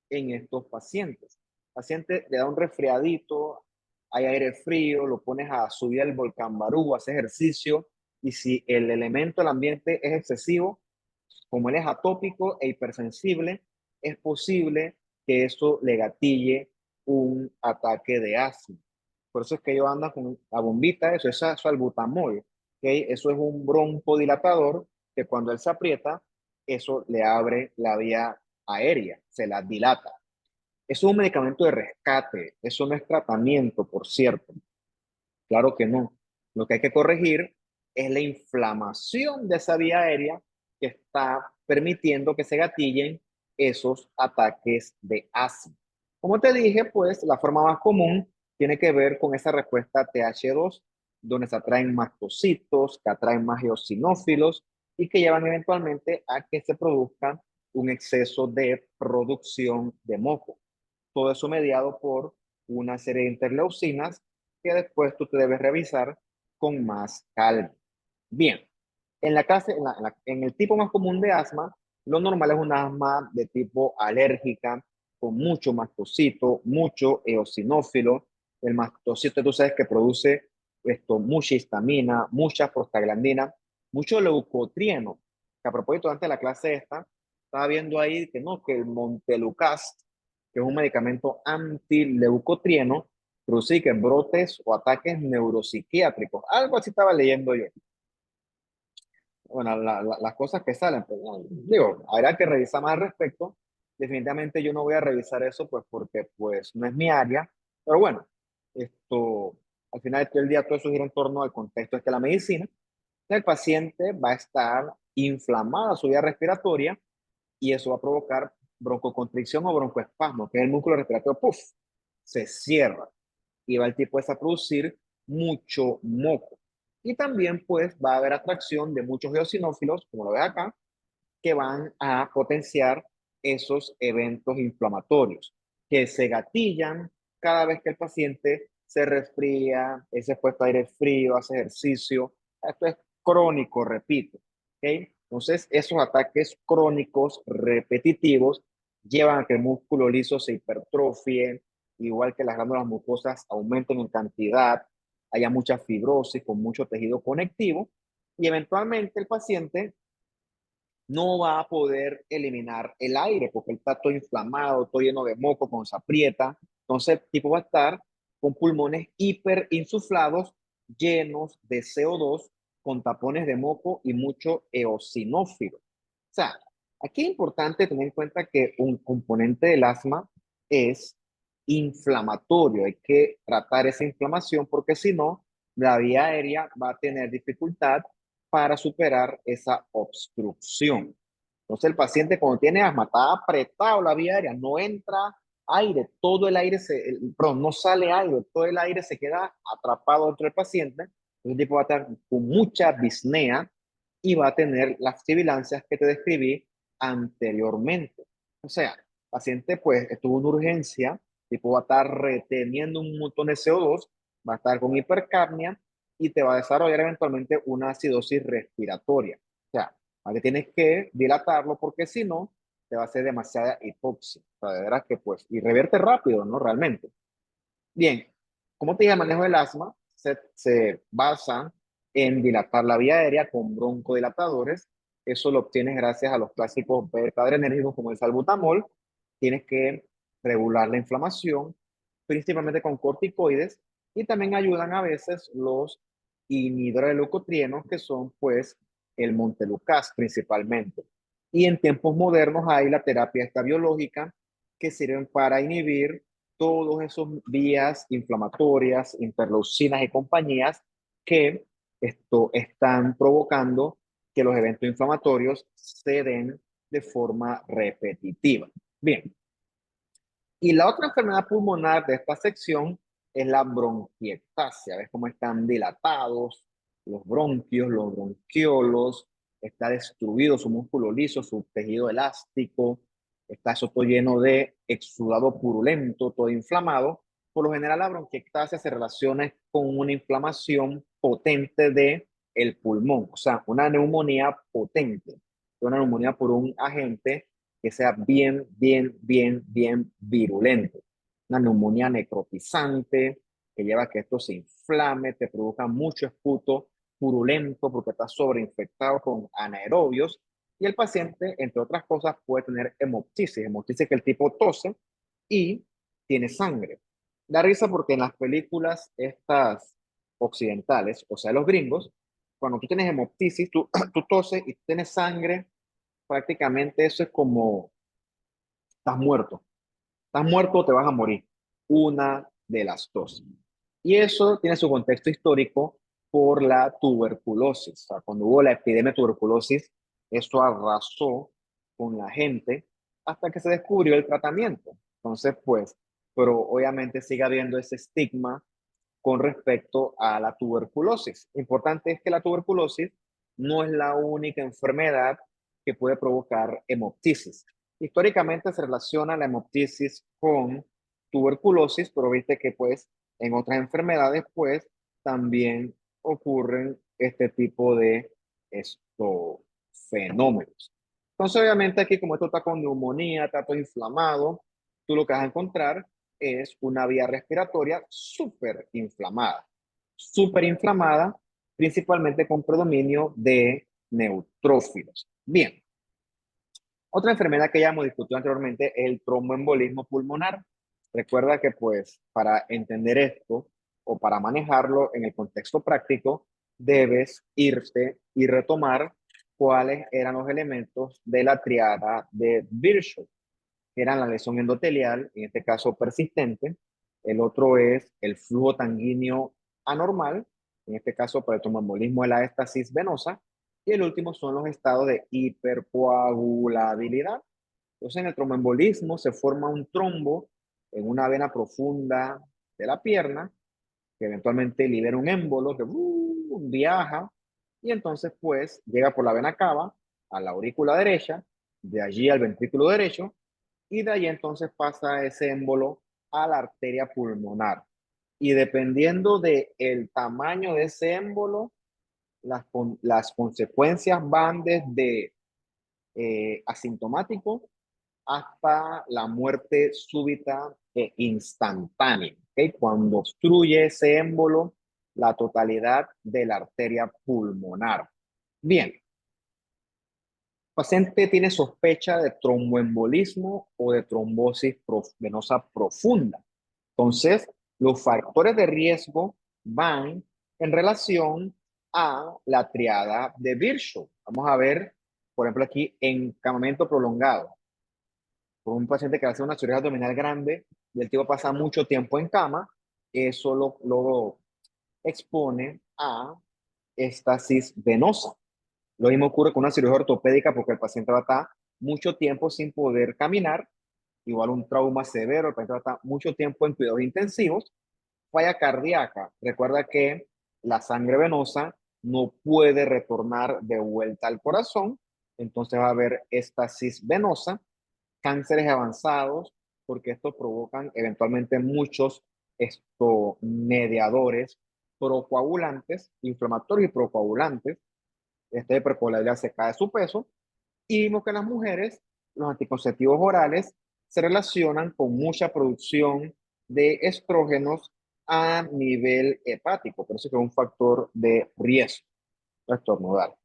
en estos pacientes. Paciente le da un resfriadito, hay aire frío, lo pones a subir al volcán Barú, hace ejercicio, y si el elemento del ambiente es excesivo, como él es atópico e hipersensible, es posible que eso le gatille un ataque de asma. Por eso es que ellos andan con la bombita, eso es salbutamol, ¿okay? Eso es un broncodilatador que cuando él se aprieta, eso le abre la vía aérea, se la dilata. Eso es un medicamento de rescate, eso no es tratamiento, por cierto. Claro que no. Lo que hay que corregir es la inflamación de esa vía aérea que está permitiendo que se gatillen esos ataques de asma. Como te dije, pues la forma más común tiene que ver con esa respuesta TH2, donde se atraen mastocitos, que atraen más eosinófilos y que llevan eventualmente a que se produzca un exceso de producción de moco. Todo eso mediado por una serie de interleucinas que después tú te debes revisar con más calma. Bien, en la clase, en el tipo más común de asma, lo normal es una asma de tipo alérgica, con mucho mastocito, mucho eosinófilo. El mastocito, tú sabes que produce mucha histamina, mucha prostaglandina, mucho leucotrieno. Que a propósito, antes de la clase esta, estaba viendo ahí que no, que el Montelukast, que es un medicamento antileucotrieno, produce que brotes o ataques neuropsiquiátricos. Algo así estaba leyendo yo. Bueno, las cosas que salen, pues, no, digo, habrá que revisar más al respecto. Definitivamente yo no voy a revisar eso, pues, porque, pues, no es mi área. Pero bueno, al final del día todo eso gira en torno al contexto de la medicina. El paciente va a estar inflamada su vía respiratoria y eso va a provocar broncoconstricción o broncoespasmo, que es el músculo respiratorio, puff, se cierra y va el tipo a producir mucho moco. Y también pues va a haber atracción de muchos eosinófilos, como lo ves acá, que van a potenciar esos eventos inflamatorios que se gatillan cada vez que el paciente se resfría, es expuesto a aire frío, hace ejercicio. Esto es crónico, repito. ¿Okay? Entonces, esos ataques crónicos repetitivos llevan a que el músculo liso se hipertrofie, igual que las glándulas mucosas aumenten en cantidad, haya mucha fibrosis con mucho tejido conectivo y eventualmente el paciente no va a poder eliminar el aire porque él está todo inflamado, todo lleno de moco, cuando se aprieta. Entonces, el tipo va a estar con pulmones hiperinsuflados, llenos de CO2, con tapones de moco y mucho eosinófilo. O sea, aquí es importante tener en cuenta que un componente del asma es inflamatorio. Hay que tratar esa inflamación porque si no, la vía aérea va a tener dificultad para superar esa obstrucción. Entonces el paciente cuando tiene asma está apretado la vía aérea, no entra aire, todo el aire perdón, no sale aire, todo el aire se queda atrapado dentro del paciente, el tipo va a estar con mucha disnea y va a tener las sibilancias que te describí anteriormente. O sea, el paciente pues estuvo en urgencia, el tipo va a estar reteniendo un montón de CO2, va a estar con hipercapnia y te va a desarrollar eventualmente una acidosis respiratoria. O sea, a que tienes que dilatarlo porque si no, te va a hacer demasiada hipoxia. O sea, de veras que pues, y reverte rápido, ¿no? Realmente. Bien, como te dije, el manejo del asma se basa en dilatar la vía aérea con broncodilatadores. Eso lo obtienes gracias a los clásicos beta-adrenérgicos como el salbutamol. Tienes que regular la inflamación, principalmente con corticoides, y también ayudan a veces los inhibidores de leucotrienos, que son pues el montelukast principalmente. Y en tiempos modernos hay la terapia esta biológica que sirven para inhibir todos esos vías inflamatorias, interleucinas y compañías que están provocando que los eventos inflamatorios se den de forma repetitiva. Bien, y la otra enfermedad pulmonar de esta sección es la bronquiectasia. ¿Ves cómo están dilatados los bronquios, los bronquiolos? Está destruido su músculo liso, su tejido elástico. Está eso todo lleno de exudado purulento, todo inflamado. Por lo general, la bronquiectasia se relaciona con una inflamación potente de el pulmón, o sea, una neumonía potente, una neumonía por un agente que sea bien virulento. Una neumonía necrotizante que lleva a que esto se inflame, te produzca mucho esputo purulento porque está sobreinfectado con anaerobios y el paciente, entre otras cosas, puede tener hemoptisis. Hemoptisis es que el tipo tose y tiene sangre. Da risa porque en las películas estas occidentales, o sea, los gringos, cuando tú tienes hemoptisis, tú toses y tienes sangre, prácticamente eso es como estás muerto. Estás muerto o te vas a morir. Una de las dos. Y eso tiene su contexto histórico por la tuberculosis. O sea, cuando hubo la epidemia de tuberculosis, eso arrasó con la gente hasta que se descubrió el tratamiento. Entonces, pues, pero obviamente sigue habiendo ese estigma con respecto a la tuberculosis. Importante es que la tuberculosis no es la única enfermedad que puede provocar hemoptisis. Históricamente se relaciona la hemoptisis con tuberculosis, pero viste que pues en otras enfermedades pues también ocurren este tipo de estos fenómenos. Entonces obviamente aquí como esto está con neumonía, está todo inflamado, tú lo que vas a encontrar es una vía respiratoria súper inflamada, principalmente con predominio de neutrófilos. Bien, otra enfermedad que ya hemos discutido anteriormente es el tromboembolismo pulmonar. Recuerda que pues para entender esto o para manejarlo en el contexto práctico, debes irte y retomar cuáles eran los elementos de la triada de Virchow, que eran la lesión endotelial, en este caso persistente. El otro es el flujo sanguíneo anormal, en este caso para el tromboembolismo de la éstasis venosa. Y el último son los estados de hipercoagulabilidad. Entonces, en el tromboembolismo se forma un trombo en una vena profunda de la pierna, que eventualmente libera un émbolo que viaja y entonces pues llega por la vena cava a la aurícula derecha, de allí al ventrículo derecho y de ahí entonces pasa ese émbolo a la arteria pulmonar. Y dependiendo del tamaño de ese émbolo, las consecuencias van desde asintomático hasta la muerte súbita e instantánea. ¿Okay? Cuando obstruye ese émbolo la totalidad de la arteria pulmonar. Bien, paciente tiene sospecha de tromboembolismo o de trombosis venosa profunda. Entonces, los factores de riesgo van en relación a la triada de Virchow. Vamos a ver, por ejemplo, aquí encamamiento prolongado. Por un paciente que hace una cirugía abdominal grande y el tipo pasa mucho tiempo en cama, eso lo expone a estasis venosa. Lo mismo ocurre con una cirugía ortopédica porque el paciente va a estar mucho tiempo sin poder caminar, igual un trauma severo, el paciente va a estar mucho tiempo en cuidados intensivos, falla cardíaca. Recuerda que la sangre venosa no puede retornar de vuelta al corazón, entonces va a haber estasis venosa, cánceres avanzados, porque estos provocan eventualmente muchos mediadores procoagulantes, inflamatorios y procoagulantes. Esta hipercoagulabilidad se cae de su peso y vimos que en las mujeres los anticonceptivos orales se relacionan con mucha producción de estrógenos a nivel hepático, por eso que es un factor de riesgo estornudar.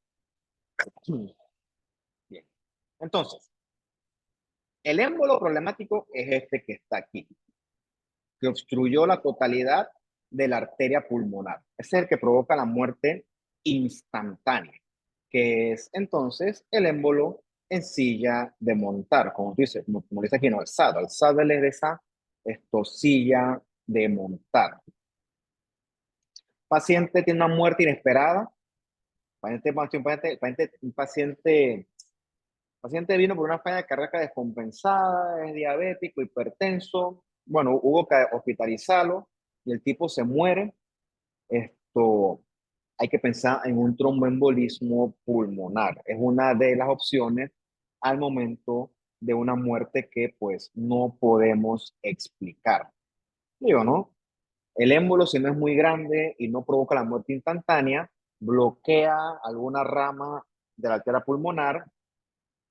Bien. Entonces, el émbolo problemático es este que está aquí, que obstruyó la totalidad de la arteria pulmonar. Ese es el que provoca la muerte instantánea, que es entonces el émbolo en silla de montar, como dice, como dice aquí, no, alzado. Alzado es de esa silla de montar. Paciente tiene una muerte inesperada, Paciente vino por una falla cardíaca descompensada, es diabético, hipertenso. Bueno, hubo que hospitalizarlo y el tipo se muere. Esto, hay que pensar en un tromboembolismo pulmonar. Es una de las opciones al momento de una muerte que pues no podemos explicar. Digo, ¿no? El émbolo, si no es muy grande y no provoca la muerte instantánea, bloquea alguna rama de la arteria pulmonar.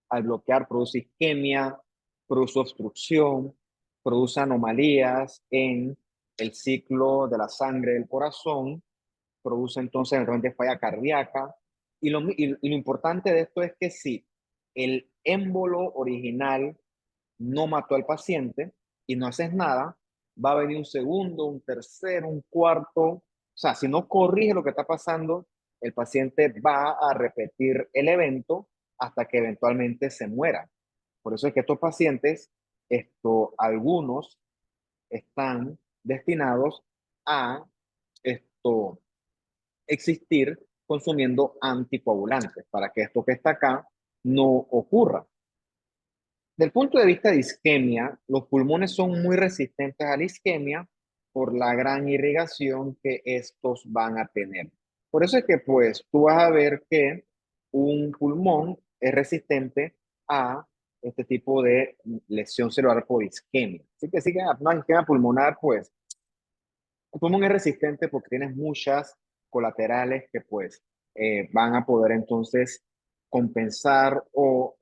Al bloquear produce isquemia, produce obstrucción, produce anomalías en el ciclo de la sangre del corazón, produce entonces eventualmente falla cardíaca. Y lo importante de esto es que si el émbolo original no mató al paciente y no haces nada, va a venir un segundo, un tercero, un cuarto. O sea, si no corrige lo que está pasando, el paciente va a repetir el evento hasta que eventualmente se muera. Por eso es que estos pacientes, algunos están destinados a esto, existir consumiendo anticoagulantes para que esto que está acá no ocurra. Del punto de vista de isquemia, los pulmones son muy resistentes a la isquemia por la gran irrigación que estos van a tener. Por eso es que pues tú vas a ver que un pulmón es resistente a este tipo de lesión cerebral por isquemia. Así que sí que una isquemia pulmonar, pues el pulmón es resistente porque tienes muchas colaterales que pues van a poder entonces compensar o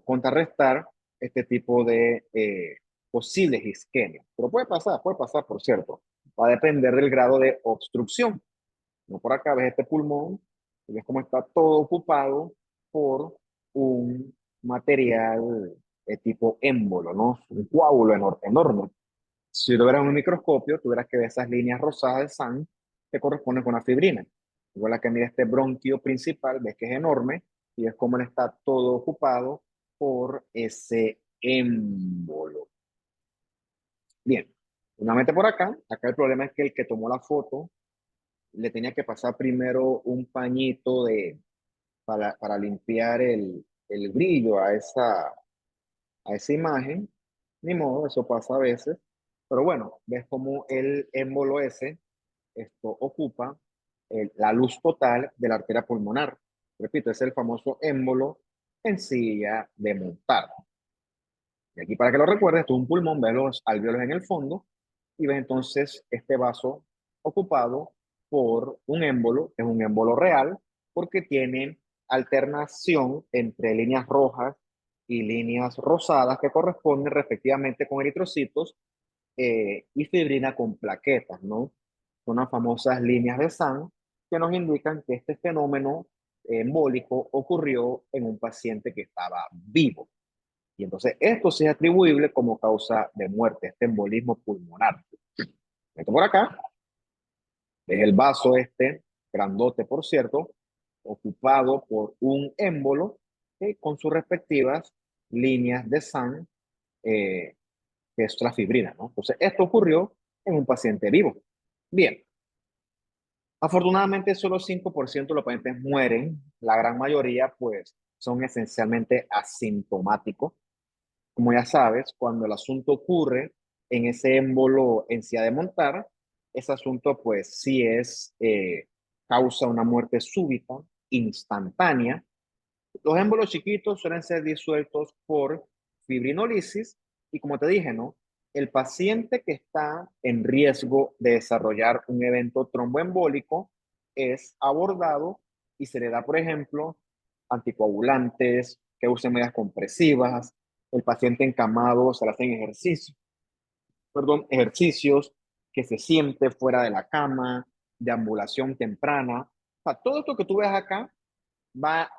contrarrestar este tipo de posibles isquemias. Pero puede pasar, por cierto. Va a depender del grado de obstrucción. No por acá ves este pulmón, y ves cómo está todo ocupado por un material de tipo émbolo, ¿no? Un coágulo enorme. Si lo vieras en un microscopio, tú verás que de esas líneas rosadas de sangre que corresponden con la fibrina. Igual la que mide este bronquio principal, ves que es enorme y es como él está todo ocupado por ese émbolo. Bien, nuevamente por acá el problema es que el que tomó la foto le tenía que pasar primero un pañito para limpiar el brillo a esa imagen. Ni modo, eso pasa a veces. Pero bueno, ves como el émbolo ese ocupa la luz total de la arteria pulmonar. Repito, es el famoso émbolo en silla de montar. Y aquí para que lo recuerdes, tú un pulmón, ves los alvéolos en el fondo y ves entonces este vaso ocupado por un émbolo, que es un émbolo real, porque tienen alternación entre líneas rojas y líneas rosadas que corresponden respectivamente con eritrocitos y fibrina con plaquetas, ¿no? Son las famosas líneas de Sand que nos indican que este fenómeno embólico ocurrió en un paciente que estaba vivo. Y entonces esto sí es atribuible como causa de muerte, este embolismo pulmonar. Esto por acá es el vaso grandote por cierto, ocupado por un émbolo con sus respectivas líneas de sangre, que es la fibrina, ¿no? Entonces esto ocurrió en un paciente vivo. Bien, afortunadamente solo 5% de los pacientes mueren, la gran mayoría pues son esencialmente asintomáticos. Como ya sabes, cuando el asunto ocurre en ese émbolo en silla de montar, ese asunto pues sí causa una muerte súbita, instantánea. Los émbolos chiquitos suelen ser disueltos por fibrinolisis y como te dije, ¿no? El paciente que está en riesgo de desarrollar un evento tromboembólico es abordado y se le da, por ejemplo, anticoagulantes, que usen medidas compresivas, el paciente encamado se le hacen ejercicios, que se siente fuera de la cama, de ambulación temprana. O sea, todo esto que tú ves acá va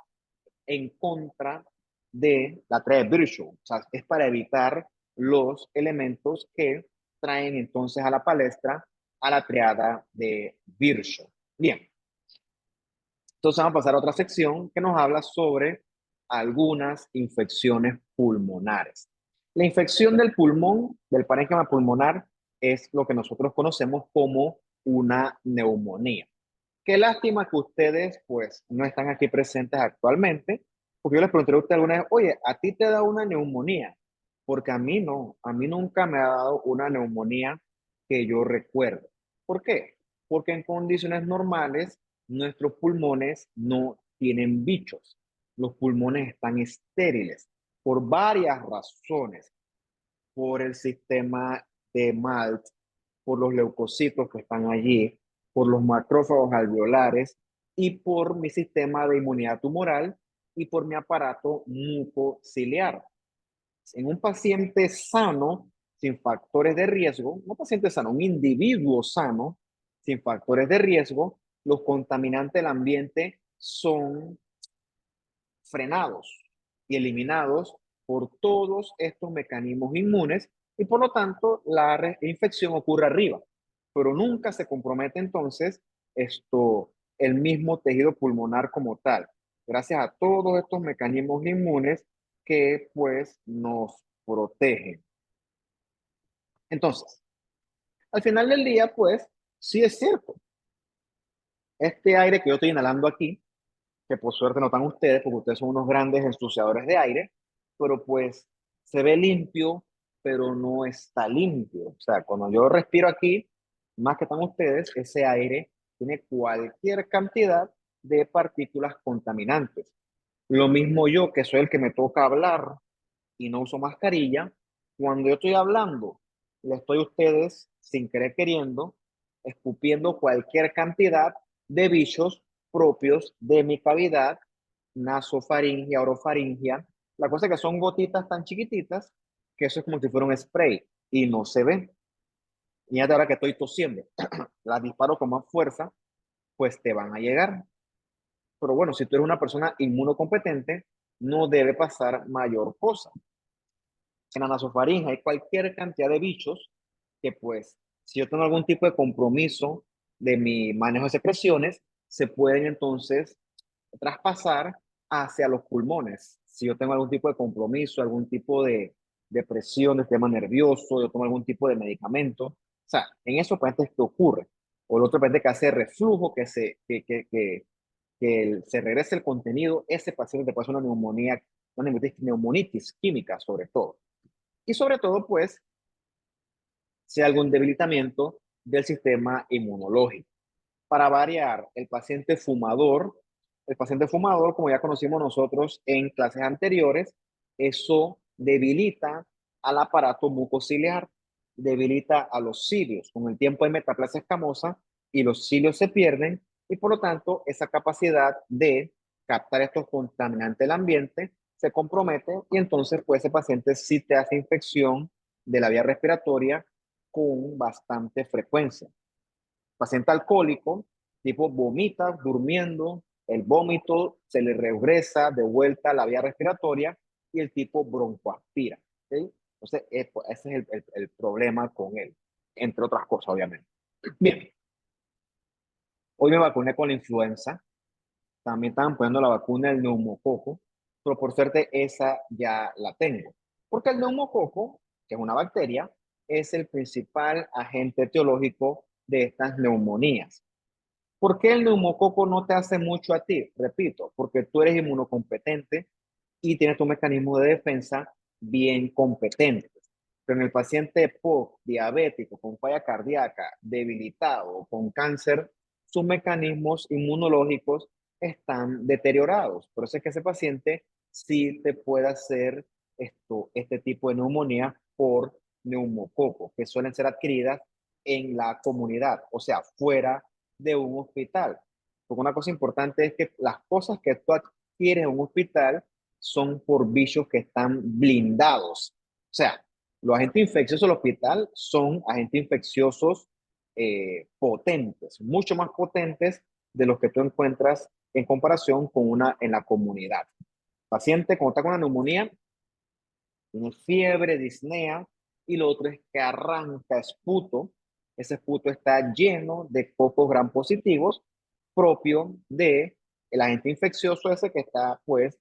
en contra de la triada de Virchow. O sea, es para evitar los elementos que traen entonces a la palestra a la triada de Virchow. Bien, entonces vamos a pasar a otra sección que nos habla sobre algunas infecciones pulmonares. La infección del pulmón, del parénquima pulmonar, es lo que nosotros conocemos como una neumonía. qué lástima que ustedes pues no están aquí presentes actualmente, porque yo les pregunté a ustedes alguna vez, oye, ¿a ti te da una neumonía? Porque a mí no, a mí nunca me ha dado una neumonía que yo recuerdo. ¿Por qué? Porque en condiciones normales nuestros pulmones no tienen bichos. Los pulmones están estériles por varias razones, por el sistema de Malt, por los leucocitos que están allí, por los macrófagos alveolares y por mi sistema de inmunidad tumoral y por mi aparato mucociliar. En un paciente sano, sin factores de riesgo, un paciente sano, un individuo sano, sin factores de riesgo, los contaminantes del ambiente son frenados y eliminados por todos estos mecanismos inmunes y por lo tanto la infección ocurre arriba, pero nunca se compromete entonces el mismo tejido pulmonar como tal, gracias a todos estos mecanismos inmunes que pues nos protegen. Entonces, al final del día, pues, sí es cierto, este aire que yo estoy inhalando aquí, que por suerte no están ustedes, porque ustedes son unos grandes ensuciadores de aire, pero pues se ve limpio, pero no está limpio. O sea, cuando yo respiro aquí, más que están ustedes, ese aire tiene cualquier cantidad de partículas contaminantes. Lo mismo yo, que soy el que me toca hablar y no uso mascarilla, cuando yo estoy hablando, le estoy a ustedes, sin querer queriendo, escupiendo cualquier cantidad de bichos propios de mi cavidad, nasofaringia, orofaringia. La cosa es que son gotitas tan chiquititas que eso es como si fuera un spray y no se ve. Y ya de ahora que estoy tosiendo, las disparo con más fuerza, pues te van a llegar. Pero bueno, si tú eres una persona inmunocompetente, no debe pasar mayor cosa. En la nasofaringe hay cualquier cantidad de bichos que pues si yo tengo algún tipo de compromiso de mi manejo de secreciones, se pueden entonces traspasar hacia los pulmones. Si yo tengo algún tipo de compromiso, algún tipo de depresión, de sistema nervioso, yo tomo algún tipo de medicamento, o sea, en esos pacientes que ocurre. O el otro paciente que hace reflujo, que se regrese el contenido, ese paciente puede hacer una neumonía, una neumonitis química sobre todo. Y sobre todo, pues, si hay algún debilitamiento del sistema inmunológico. Para variar, el paciente fumador, como ya conocimos nosotros en clases anteriores, eso debilita al aparato mucociliar, debilita a los cilios. Con el tiempo hay metaplasia escamosa y los cilios se pierden y por lo tanto esa capacidad de captar estos contaminantes del ambiente se compromete y entonces pues ese paciente sí te hace infección de la vía respiratoria con bastante frecuencia. Paciente alcohólico, tipo vomita durmiendo, el vómito se le regresa de vuelta a la vía respiratoria y el tipo broncoaspira. ¿Sí? Entonces, ese es el problema con él, entre otras cosas, obviamente. Bien, hoy me vacuné con la influenza, también estaban poniendo la vacuna del neumococo, pero por suerte esa ya la tengo. Porque el neumococo, que es una bacteria, es el principal agente etiológico de estas neumonías. ¿Por qué el neumococo no te hace mucho a ti? Repito, porque tú eres inmunocompetente y tienes tu mecanismo de defensa bien competente. Pero en el paciente POC, diabético, con falla cardíaca, debilitado, con cáncer, sus mecanismos inmunológicos están deteriorados. Por eso es que ese paciente sí te puede hacer este tipo de neumonía por neumococo, que suelen ser adquiridas en la comunidad, o sea, fuera de un hospital. Porque una cosa importante es que las cosas que tú adquieres en un hospital son por bichos que están blindados. O sea, los agentes infecciosos del hospital son agentes infecciosos potentes, mucho más potentes de los que tú encuentras en comparación con una en la comunidad. Paciente, cuando está con una neumonía, tiene fiebre, disnea, y lo otro es que arranca esputo. Ese esputo está lleno de cocos gram positivos propio de el agente infeccioso ese que está pues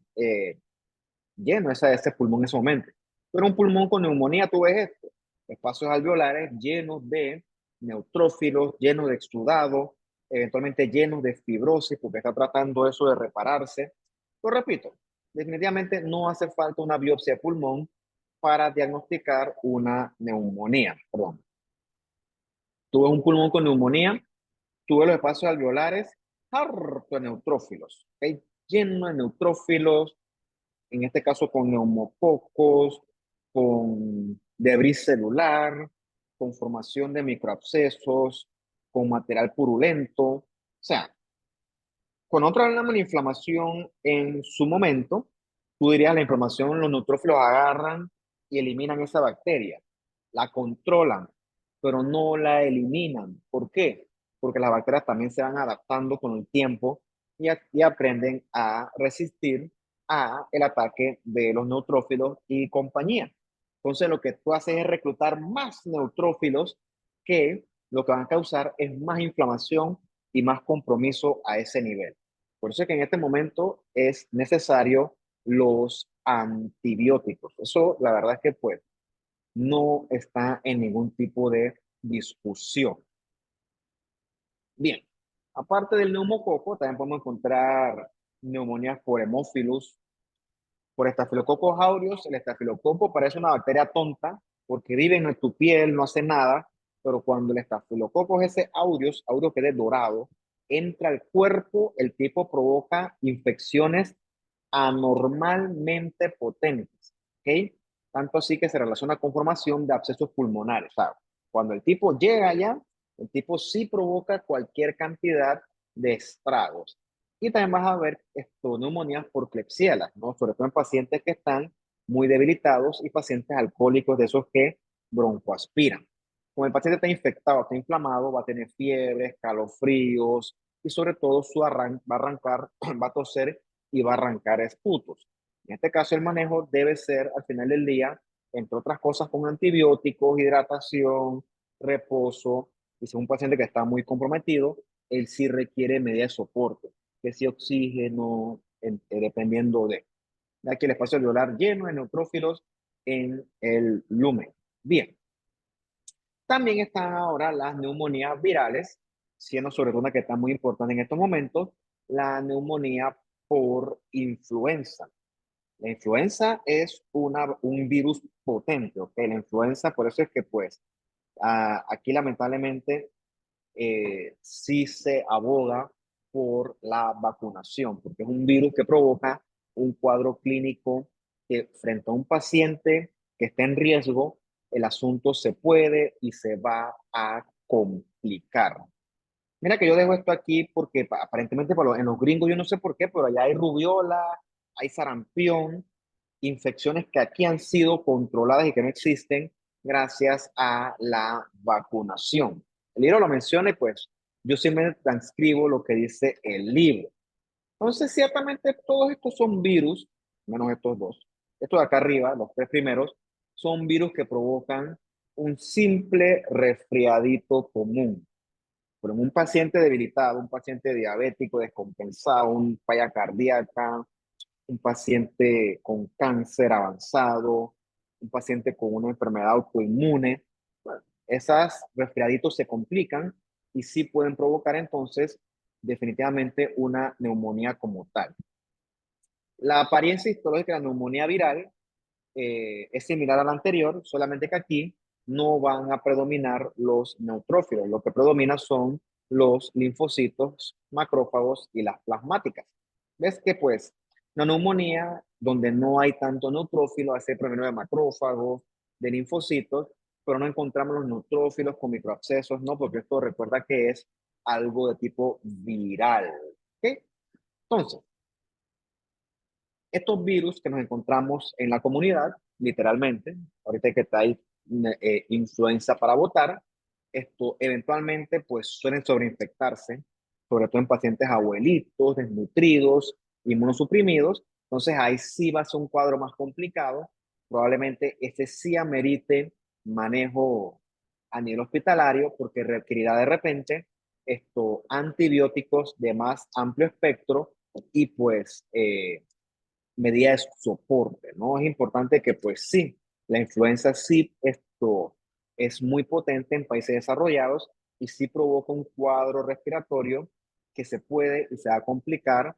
lleno ese pulmón en ese momento. Pero un pulmón con neumonía, tú ves esto, espacios alveolares llenos de neutrófilos, llenos de exudado, eventualmente llenos de fibrosis porque está tratando eso de repararse. Lo repito, definitivamente no hace falta una biopsia de pulmón para diagnosticar una neumonía. Perdón. Tuve un pulmón con neumonía, tuve los espacios alveolares harto de neutrófilos, ¿ok? Lleno de neutrófilos, en este caso con neumococos, con debris celular, con formación de microabscesos, con material purulento. O sea, cuando nosotros hablamos de inflamación en su momento, tú dirías la inflamación, los neutrófilos agarran y eliminan esa bacteria, la controlan, pero no la eliminan. ¿Por qué? Porque las bacterias también se van adaptando con el tiempo y aprenden a resistir a el ataque de los neutrófilos y compañía. Entonces lo que tú haces es reclutar más neutrófilos que lo que van a causar es más inflamación y más compromiso a ese nivel. Por eso es que en este momento es necesario los antibióticos. Eso la verdad es que pues no está en ningún tipo de discusión. Bien, aparte del neumococo, también podemos encontrar neumonías por hemófilus, por Staphylococcus aureus. El estafilococo parece una bacteria tonta porque vive en tu piel, no hace nada, pero cuando el estafilococo ese aureus, aureus que es dorado, entra al cuerpo, el tipo provoca infecciones anormalmente potentes, ¿ok? Tanto así que se relaciona con formación de abscesos pulmonares. O sea, cuando el tipo llega allá, el tipo sí provoca cualquier cantidad de estragos. Y también vas a ver neumonías por Klebsiella, ¿no? Sobre todo en pacientes que están muy debilitados y pacientes alcohólicos de esos que broncoaspiran. Como el paciente está infectado, está inflamado, va a tener fiebre, escalofríos y sobre todo va a arrancar, va a toser y va a arrancar esputos. En este caso, el manejo debe ser al final del día, entre otras cosas, con antibióticos, hidratación, reposo. Y si es un paciente que está muy comprometido, él sí requiere medidas de soporte, que si oxígeno, dependiendo de. Aquí el espacio alveolar lleno de neutrófilos en el lumen. Bien, también están ahora las neumonías virales, siendo sobre todo una que está muy importante en estos momentos, la neumonía por influenza. La influenza es un virus potente, ¿ok? La influenza, por eso es que pues aquí lamentablemente sí se aboga por la vacunación, porque es un virus que provoca un cuadro clínico que frente a un paciente que está en riesgo, el asunto se puede y se va a complicar. Mira que yo dejo esto aquí porque aparentemente en los gringos yo no sé por qué, pero allá hay rubiola, hay sarampión, infecciones que aquí han sido controladas y que no existen gracias a la vacunación. El libro lo menciona y pues yo simplemente transcribo lo que dice el libro. Entonces, ciertamente todos estos son virus, menos estos dos. Estos de acá arriba, los tres primeros, son virus que provocan un simple resfriadito común. Pero en un paciente debilitado, un paciente diabético descompensado, un falla cardíaca, un paciente con cáncer avanzado, un paciente con una enfermedad autoinmune, bueno, esas resfriaditos se complican y sí pueden provocar entonces definitivamente una neumonía como tal. La apariencia histológica de la neumonía viral es similar a la anterior, solamente que aquí no van a predominar los neutrófilos, lo que predomina son los linfocitos, macrófagos y las plasmáticas. ¿Ves que pues la neumonía, donde no hay tanto neutrófilo, hace predominio de macrófagos, de linfocitos, pero no encontramos los neutrófilos con microabscesos, no, porque esto recuerda que es algo de tipo viral. ¿Ok? Entonces, estos virus que nos encontramos en la comunidad, literalmente, ahorita que está ahí influenza para votar, esto eventualmente pues suelen sobreinfectarse, sobre todo en pacientes abuelitos, desnutridos, inmunosuprimidos. Entonces ahí sí va a ser un cuadro más complicado. Probablemente este sí amerite manejo a nivel hospitalario porque requerirá de repente antibióticos de más amplio espectro y pues medida de soporte, ¿no? Es importante que, pues sí, la influenza sí, esto es muy potente en países desarrollados y sí provoca un cuadro respiratorio que se puede y se va a complicar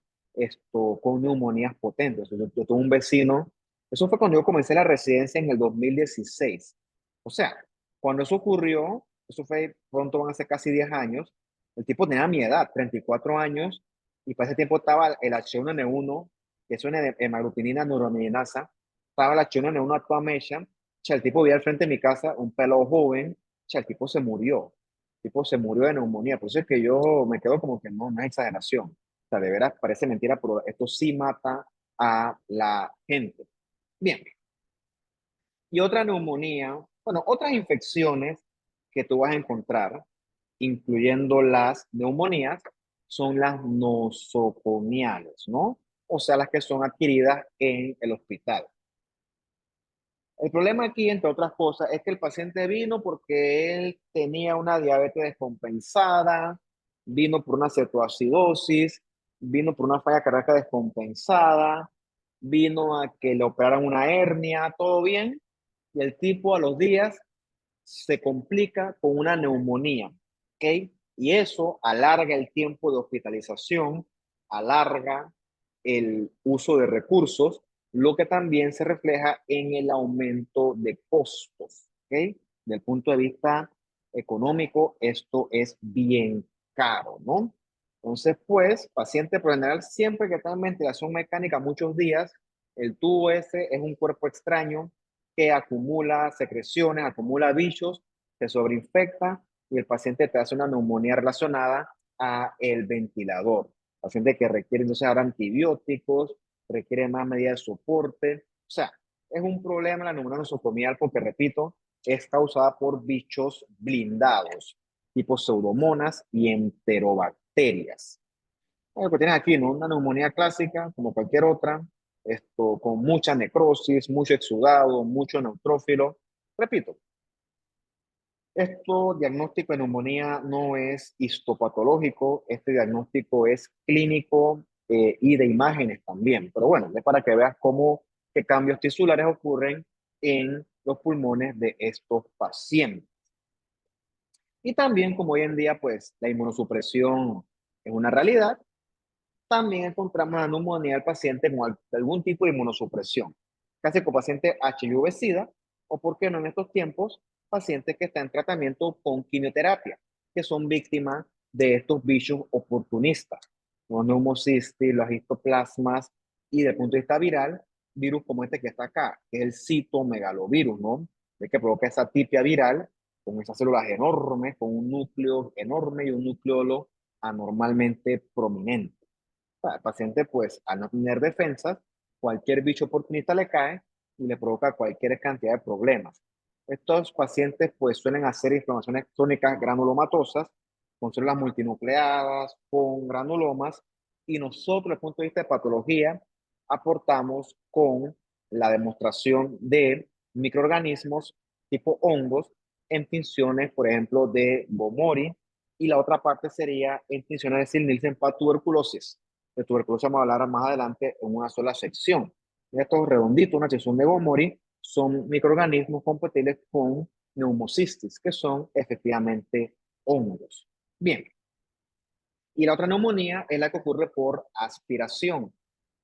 con neumonías potentes. Yo tuve un vecino, eso fue cuando yo comencé la residencia en el 2016. O sea, cuando eso ocurrió, eso fue pronto, van a ser casi 10 años, el tipo tenía mi edad, 34 años, y para ese tiempo estaba el H1N1, que es una hemaglutinina neuroamilinasa, estaba el H1N1 a toda mecha. O sea, el tipo vivía al frente de mi casa, un pelo joven. O sea, el tipo se murió. El tipo se murió de neumonía. Por eso es que yo me quedo como que no es exageración. O sea, de veras parece mentira, pero esto sí mata a la gente. Bien, y otra neumonía, bueno, otras infecciones que tú vas a encontrar, incluyendo las neumonías, son las nosocomiales, ¿no? O sea, las que son adquiridas en el hospital. El problema aquí, entre otras cosas, es que el paciente vino porque él tenía una diabetes descompensada, vino por una cetoacidosis, vino por una falla cardíaca descompensada, vino a que le operaran una hernia, todo bien, y el tipo a los días se complica con una neumonía, ¿ok? Y eso alarga el tiempo de hospitalización, alarga el uso de recursos, lo que también se refleja en el aumento de costos, ¿ok? Del punto de vista económico, esto es bien caro, ¿no? Entonces, pues, paciente por general, siempre que está en ventilación mecánica muchos días, el tubo ese es un cuerpo extraño que acumula secreciones, acumula bichos, se sobreinfecta y el paciente te hace una neumonía relacionada a el ventilador. Paciente que requiere entonces ahora antibióticos, requiere más medidas de soporte. O sea, es un problema la neumonía nosocomial porque, repito, es causada por bichos blindados, tipo pseudomonas y enterobacterias. Lo que tienes aquí, ¿no? Una neumonía clásica, como cualquier otra, con mucha necrosis, mucho exudado, mucho neutrófilo. Repito, esto diagnóstico de neumonía no es histopatológico, este diagnóstico es clínico y de imágenes también. Pero bueno, es para que veas cómo qué cambios tisulares ocurren en los pulmones de estos pacientes. Y también como hoy en día, pues la inmunosupresión es una realidad, también encontramos la neumonía del paciente con algún tipo de inmunosupresión, casi con paciente HIV-Sida, o por qué no en estos tiempos, pacientes que están en tratamiento con quimioterapia, que son víctimas de estos bichos oportunistas, los neumocistis, los histoplasmas, y desde el punto de vista viral, virus como este que está acá, que es el citomegalovirus, ¿no? Es que provoca esa tipia viral con esas células enormes, con un núcleo enorme y un núcleolo anormalmente prominente. El paciente, pues, al no tener defensas, cualquier bicho oportunista le cae y le provoca cualquier cantidad de problemas. Estos pacientes, pues, suelen hacer inflamaciones crónicas granulomatosas con células multinucleadas, con granulomas, y nosotros, desde el punto de vista de patología, aportamos con la demostración de microorganismos tipo hongos en tinciones, por ejemplo, de Gomori, y la otra parte sería en tinciones de Sil-Nielsen para tuberculosis. De tuberculosis vamos a hablar más adelante en una sola sección. Estos redonditos, una sección de Gomori, son microorganismos compatibles con neumocistis, que son efectivamente hongos. Bien, y la otra neumonía es la que ocurre por aspiración.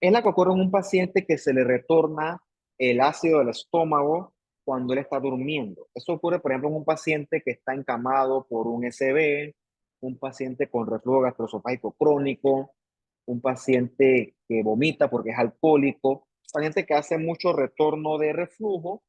Es la que ocurre en un paciente que se le retorna el ácido del estómago cuando él está durmiendo. Eso ocurre, por ejemplo, en un paciente que está encamado por un SB, un paciente con reflujo gastroesofágico crónico, un paciente que vomita porque es alcohólico, un paciente que hace mucho retorno de reflujo,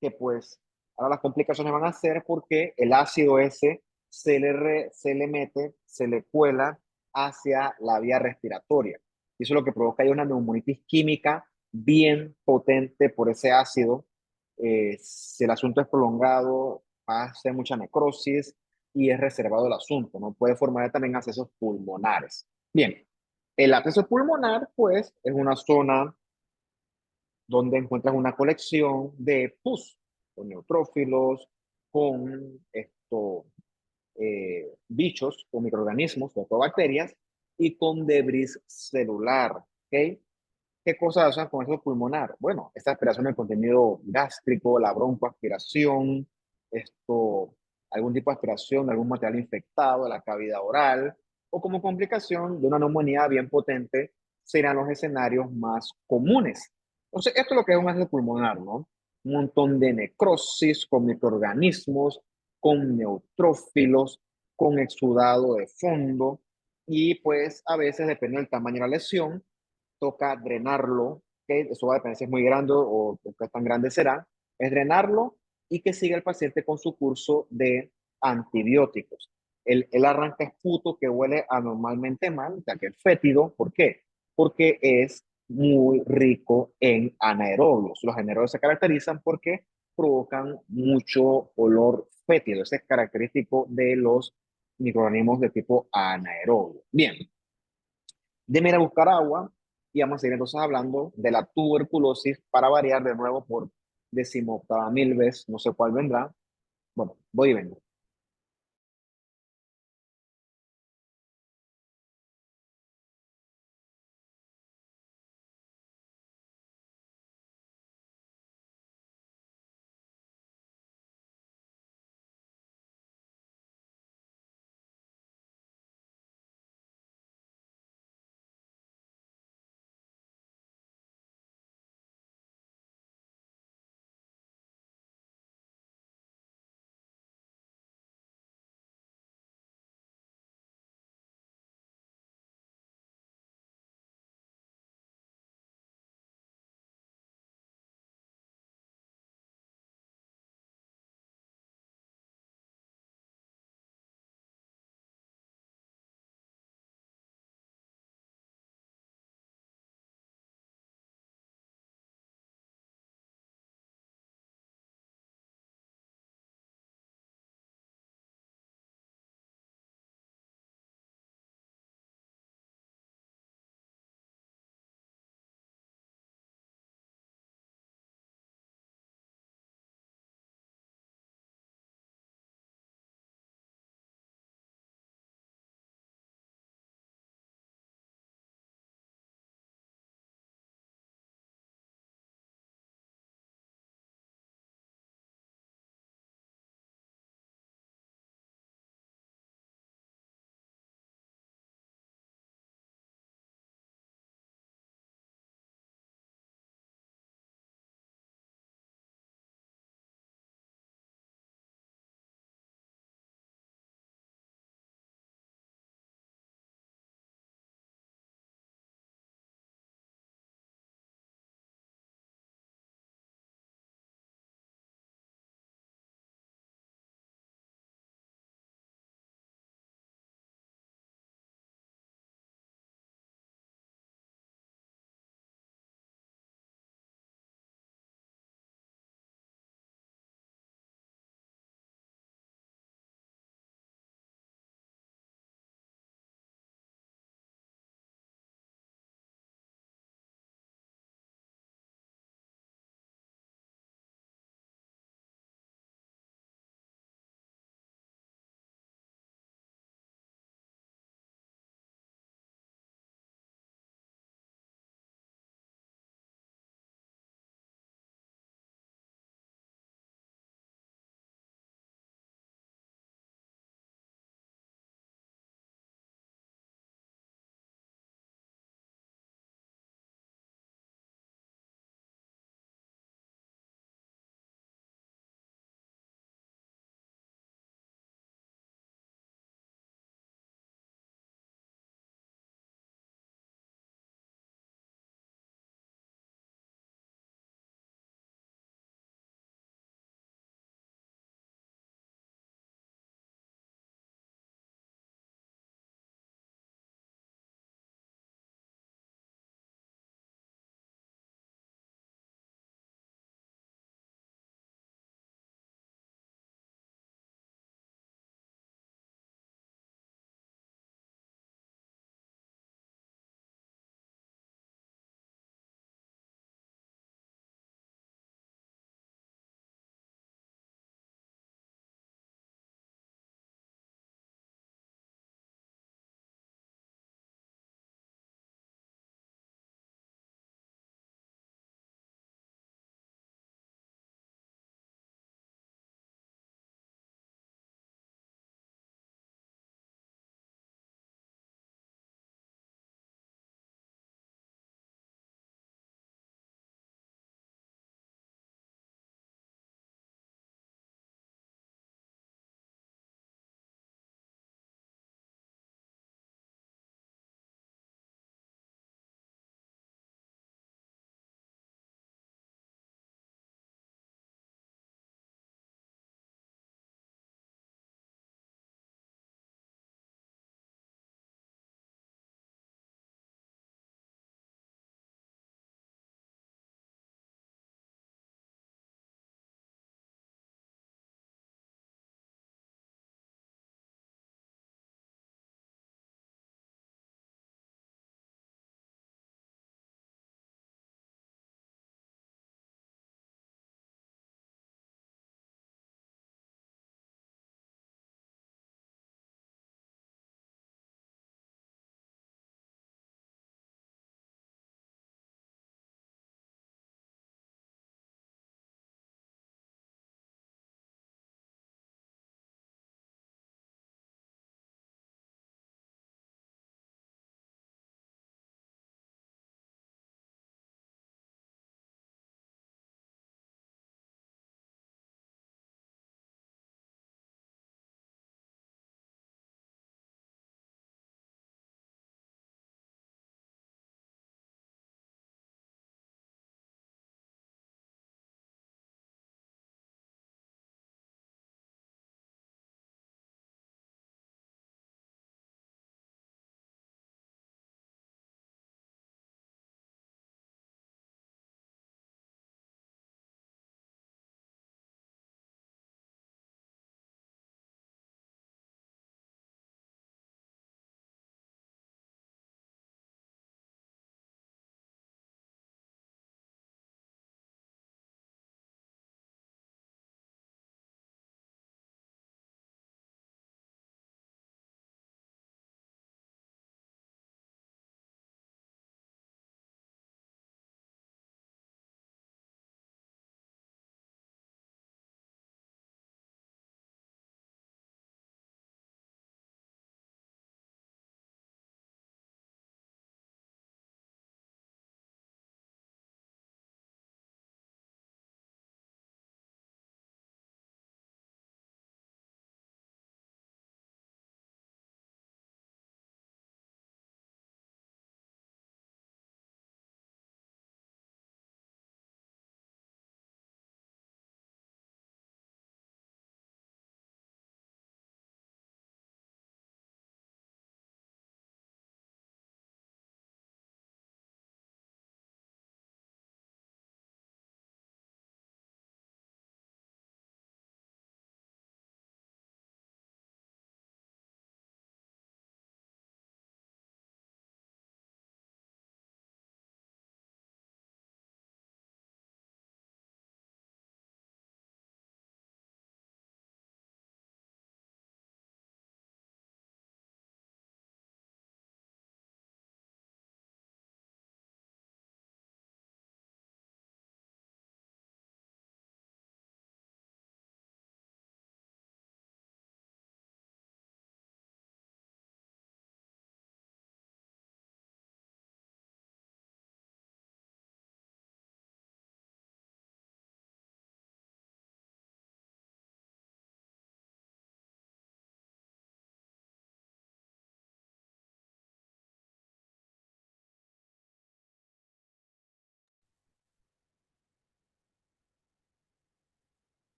que pues ahora las complicaciones van a ser porque el ácido ese se le mete, se le cuela hacia la vía respiratoria. Y eso es lo que provoca ahí una neumonitis química bien potente por ese ácido. Si el asunto es prolongado, va a hacer mucha necrosis y es reservado el asunto, ¿no? Puede formar también accesos pulmonares. Bien, el acceso pulmonar, pues, es una zona donde encuentras una colección de pus, con neutrófilos, con bichos, con microorganismos, con bacterias y con debris celular. ¿Ok? ¿Qué cosas hacen con eso pulmonar? Bueno, esta aspiración del contenido gástrico, la broncoaspiración, esto, algún tipo de aspiración de algún material infectado de la cavidad oral o como complicación de una neumonía bien potente serán los escenarios más comunes. Entonces, esto es lo que es un cáncer pulmonar, ¿no? Un montón de necrosis con microorganismos, con neutrófilos, con exudado de fondo y pues a veces, depende del tamaño de la lesión, toca drenarlo, que eso va a depender si es muy grande o qué tan grande será, es drenarlo y que siga el paciente con su curso de antibióticos. El arranca esputo que huele anormalmente mal, o sea, que es fétido. ¿Por qué? Porque es muy rico en anaerobios. Los anaerobios se caracterizan porque provocan mucho olor fétido. Ese es característico de los microorganismos de tipo anaerobio. Bien, déme ir a buscar agua y vamos a seguir entonces hablando de la tuberculosis para variar de nuevo por decimoctava mil vez, no sé cuál vendrá. Bueno, voy y vengo.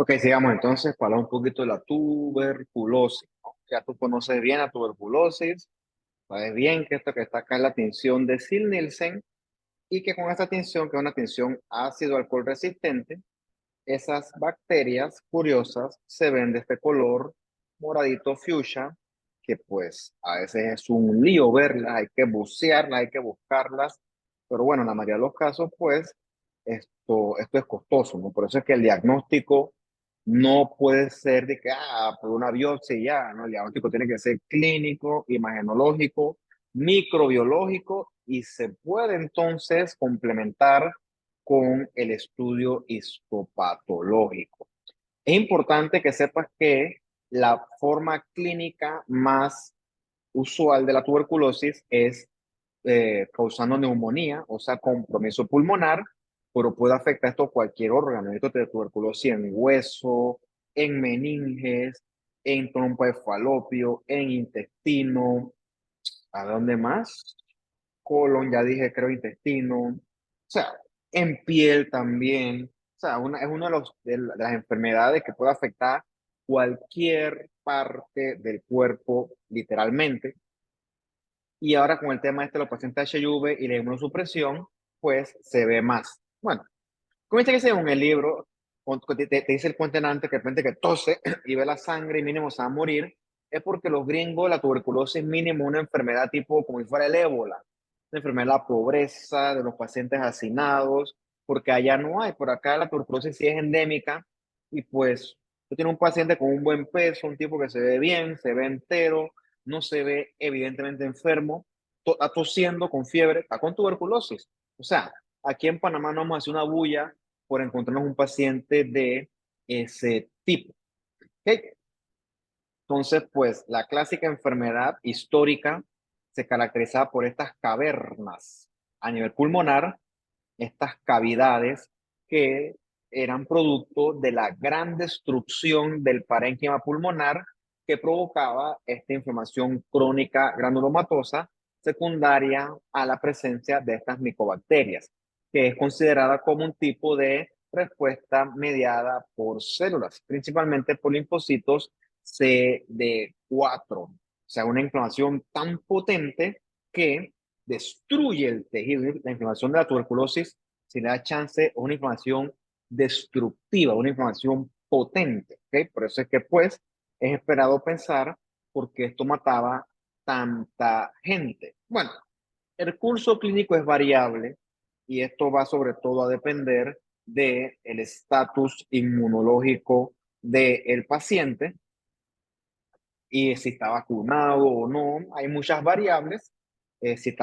Ok, sigamos entonces para hablar un poquito de la tuberculosis, ¿no? Ya tú conoces bien la tuberculosis, sabes bien que esto que está acá es la tinción de Sil-Nielsen y que con esta tinción, que es una tinción ácido-alcohol resistente, esas bacterias curiosas se ven de este color moradito fuchsia, que pues a veces es un lío verlas, hay que bucearlas, hay que buscarlas, pero bueno, en la mayoría de los casos pues esto es costoso, ¿no? Por eso es que el diagnóstico no puede ser de que, por una biopsia y ya, ¿no? El diagnóstico tiene que ser clínico, imagenológico, microbiológico y se puede entonces complementar con el estudio histopatológico. Es importante que sepas que la forma clínica más usual de la tuberculosis es causando neumonía, o sea, compromiso pulmonar, pero puede afectar esto a cualquier órgano. Esto de tuberculosis en hueso, en meninges, en trompa de falopio, en intestino, ¿a dónde más? Colon, ya dije, creo intestino, o sea, en piel también. O sea, es una de las enfermedades que puede afectar cualquier parte del cuerpo, literalmente. Y ahora con el tema este de los pacientes HIV y la inmunosupresión, pues se ve más. Bueno, como dice que según el libro, te dice el cuentenante que de repente que tose y ve la sangre y mínimo se va a morir, es porque los gringos, la tuberculosis mínimo una enfermedad tipo como si fuera el ébola, una enfermedad de la pobreza, de los pacientes hacinados, porque allá no hay, por acá la tuberculosis sí es endémica y pues tú tienes un paciente con un buen peso, un tipo que se ve bien, se ve entero, no se ve evidentemente enfermo, está tosiendo con fiebre, está con tuberculosis. O sea, aquí en Panamá no vamos a hacer una bulla por encontrarnos un paciente de ese tipo. ¿Okay? Entonces, pues la clásica enfermedad histórica se caracterizaba por estas cavernas a nivel pulmonar, estas cavidades que eran producto de la gran destrucción del parénquima pulmonar que provocaba esta inflamación crónica granulomatosa secundaria a la presencia de estas micobacterias, que es considerada como un tipo de respuesta mediada por células, principalmente por linfocitos CD4. O sea, una inflamación tan potente que destruye el tejido. La inflamación de la tuberculosis, si le da chance, es una inflamación destructiva, una inflamación potente. ¿Okay? Por eso es que, pues, es esperado pensar por qué esto mataba tanta gente. Bueno, el curso clínico es variable y esto va sobre todo a depender del estatus inmunológico del paciente y si está vacunado o no. Hay muchas variables, si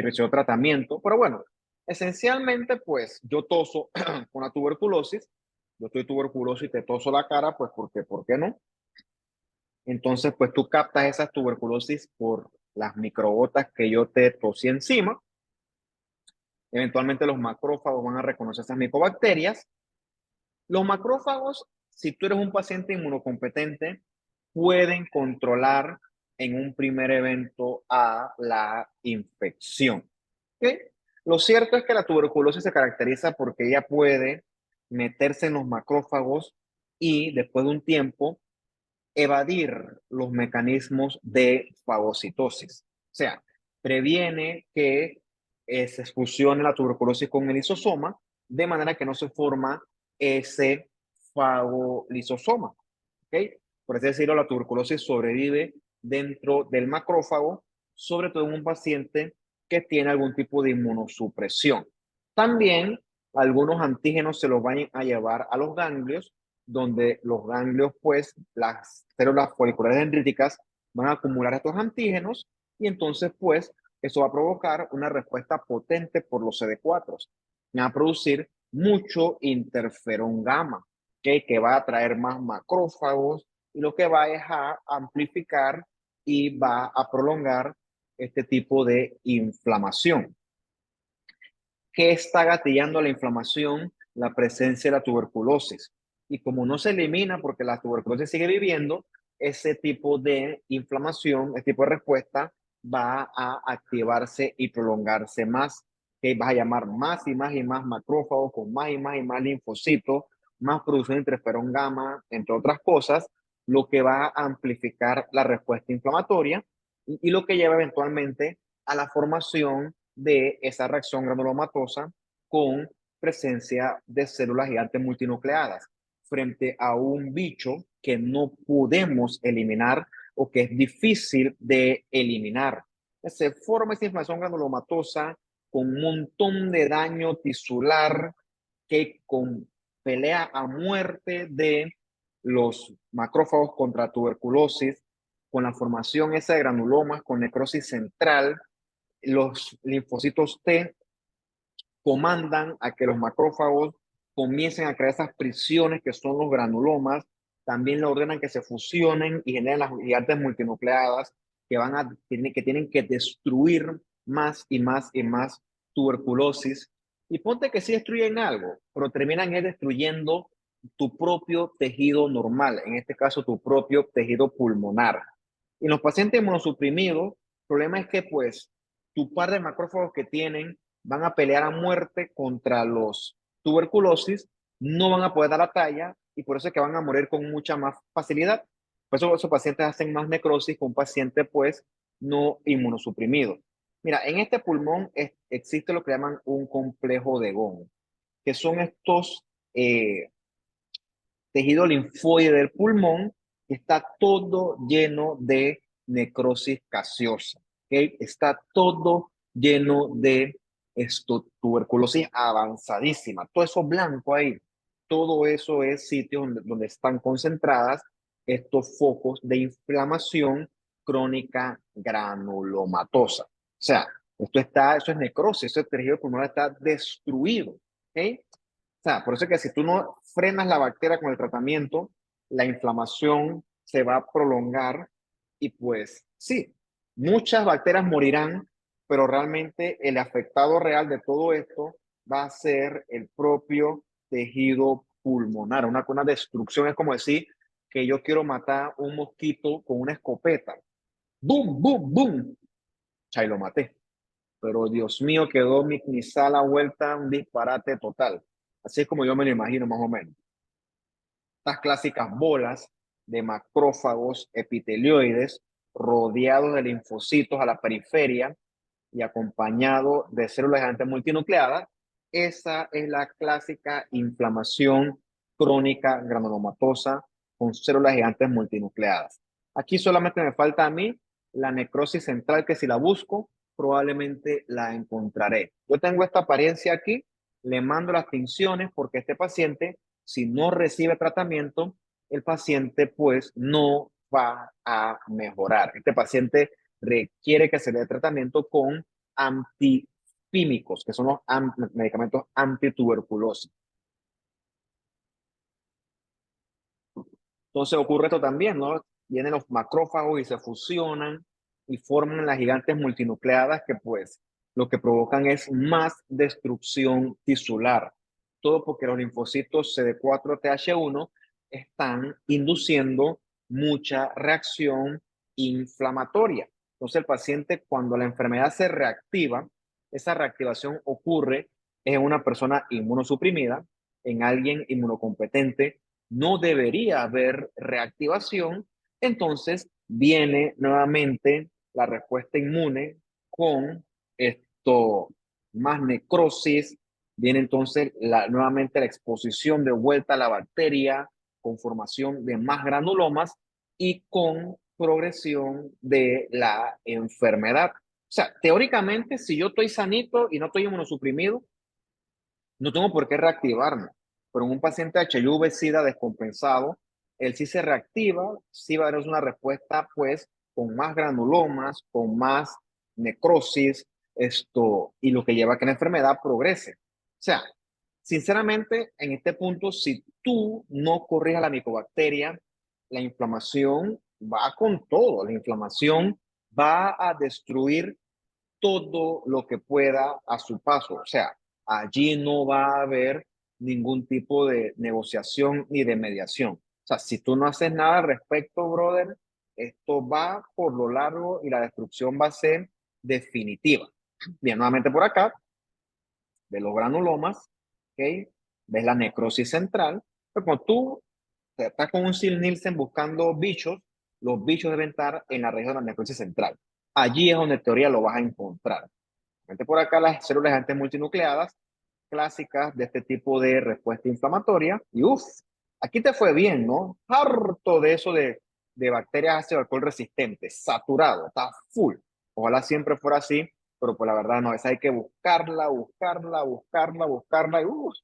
recibió tratamiento, pero bueno, esencialmente pues yo toso con la tuberculosis, yo estoy tuberculoso y te toso la cara, pues porque, ¿por qué no? Entonces pues tú captas esas tuberculosis por las microgotas que yo te tosí encima. Eventualmente los macrófagos van a reconocer esas micobacterias. Los macrófagos, si tú eres un paciente inmunocompetente, pueden controlar en un primer evento a la infección. ¿Okay? Lo cierto es que la tuberculosis se caracteriza porque ella puede meterse en los macrófagos y después de un tiempo evadir los mecanismos de fagocitosis. O sea, previene que se fusione la tuberculosis con el lisosoma de manera que no se forma ese fagolisosoma. ¿Okay? Por así decirlo, la tuberculosis sobrevive dentro del macrófago, sobre todo en un paciente que tiene algún tipo de inmunosupresión. También algunos antígenos se los van a llevar a los ganglios, donde los ganglios, pues, las células foliculares dendríticas van a acumular estos antígenos y entonces, pues, eso va a provocar una respuesta potente por los CD4. Va a producir mucho interferón gamma, ¿okay? Que va a traer más macrófagos y lo que va es a amplificar y va a prolongar este tipo de inflamación. ¿Qué está gatillando la inflamación? La presencia de la tuberculosis. Y como no se elimina porque la tuberculosis sigue viviendo, ese tipo de inflamación, ese tipo de respuesta va a activarse y prolongarse más, que vas a llamar más y más y más macrófagos con más y más y más linfocitos, más producción de interferón gamma, entre otras cosas, lo que va a amplificar la respuesta inflamatoria y lo que lleva eventualmente a la formación de esa reacción granulomatosa con presencia de células gigantes multinucleadas frente a un bicho que no podemos eliminar o que es difícil de eliminar. Se forma esa inflamación granulomatosa con un montón de daño tisular que con pelea a muerte de los macrófagos contra tuberculosis, con la formación esa de granulomas, con necrosis central, los linfocitos T comandan a que los macrófagos comiencen a crear esas prisiones que son los granulomas, también le ordenan que se fusionen y generen las gigantes multinucleadas que tienen que destruir más y más y más tuberculosis. Y ponte que sí destruyen algo, pero terminan destruyendo tu propio tejido normal, en este caso tu propio tejido pulmonar. Y en los pacientes inmunosuprimidos, el problema es que pues tu par de macrófagos que tienen van a pelear a muerte contra los tuberculosis, no van a poder dar la talla y por eso es que van a morir con mucha más facilidad. Por eso esos pacientes hacen más necrosis que un paciente pues no inmunosuprimido. Mira, en este pulmón existe lo que llaman un complejo de Gón, que son estos tejido linfoide del pulmón que está todo lleno de necrosis gaseosa. ¿Okay? Está todo lleno de tuberculosis avanzadísima. Todo eso blanco ahí, todo eso es sitio donde están concentradas estos focos de inflamación crónica granulomatosa. O sea, eso es necrosis, ese tejido pulmonar está destruido. ¿Okay? O sea, por eso es que si tú no frenas la bacteria con el tratamiento, la inflamación se va a prolongar y pues sí, muchas bacterias morirán, pero realmente el afectado real de todo esto va a ser el propio tejido pulmonar. Una destrucción es como decir que yo quiero matar un mosquito con una escopeta. ¡Bum, bum, bum! Chay, lo maté. Pero Dios mío, quedó mi sala vuelta un disparate total. Así es como yo me lo imagino más o menos. Estas clásicas bolas de macrófagos epitelioides rodeados de linfocitos a la periferia y acompañado de células gigantes multinucleadas, esa es la clásica inflamación crónica granulomatosa con células gigantes multinucleadas. Aquí solamente me falta a mí la necrosis central, que si la busco, probablemente la encontraré. Yo tengo esta apariencia aquí, le mando las tinciones porque este paciente, si no recibe tratamiento, el paciente pues no va a mejorar. Este paciente requiere que se le dé tratamiento con antifímicos, que son los medicamentos antituberculosis. Entonces ocurre esto también, ¿no? Vienen los macrófagos y se fusionan y forman las gigantes multinucleadas que pues lo que provocan es más destrucción tisular. Todo porque los linfocitos CD4-TH1 están induciendo mucha reacción inflamatoria. Entonces el paciente, cuando la enfermedad se reactiva, esa reactivación ocurre en una persona inmunosuprimida, en alguien inmunocompetente, no debería haber reactivación, entonces viene nuevamente la respuesta inmune con esto, más necrosis, viene entonces nuevamente la exposición de vuelta a la bacteria con formación de más granulomas y con progresión de la enfermedad. O sea, teóricamente, si yo estoy sanito y no estoy inmunosuprimido, no tengo por qué reactivarme, pero en un paciente HIV-Sida descompensado, él sí se reactiva, sí va a haber una respuesta pues con más granulomas, con más necrosis, y lo que lleva a que la enfermedad progrese. O sea, sinceramente, en este punto, si tú no corrijas la micobacteria, la inflamación va con todo, la inflamación va a destruir todo lo que pueda a su paso. O sea, allí no va a haber ningún tipo de negociación ni de mediación. O sea, si tú no haces nada al respecto, brother, esto va por lo largo y la destrucción va a ser definitiva. Bien, nuevamente por acá, de los granulomas, ¿ok? Ves la necrosis central, Pero como tú estás con un Sil Nielsen buscando bichos, los bichos deben estar en la región de la necrosis central. Allí es donde en teoría lo vas a encontrar. Vente por acá las células antes multinucleadas clásicas de este tipo de respuesta inflamatoria. Y uff, aquí te fue bien, ¿no? Harto de eso de bacterias ácido alcohol resistentes, saturado, está full. Ojalá siempre fuera así, pero pues la verdad no, esa hay que buscarla, buscarla, buscarla, buscarla. Y uff,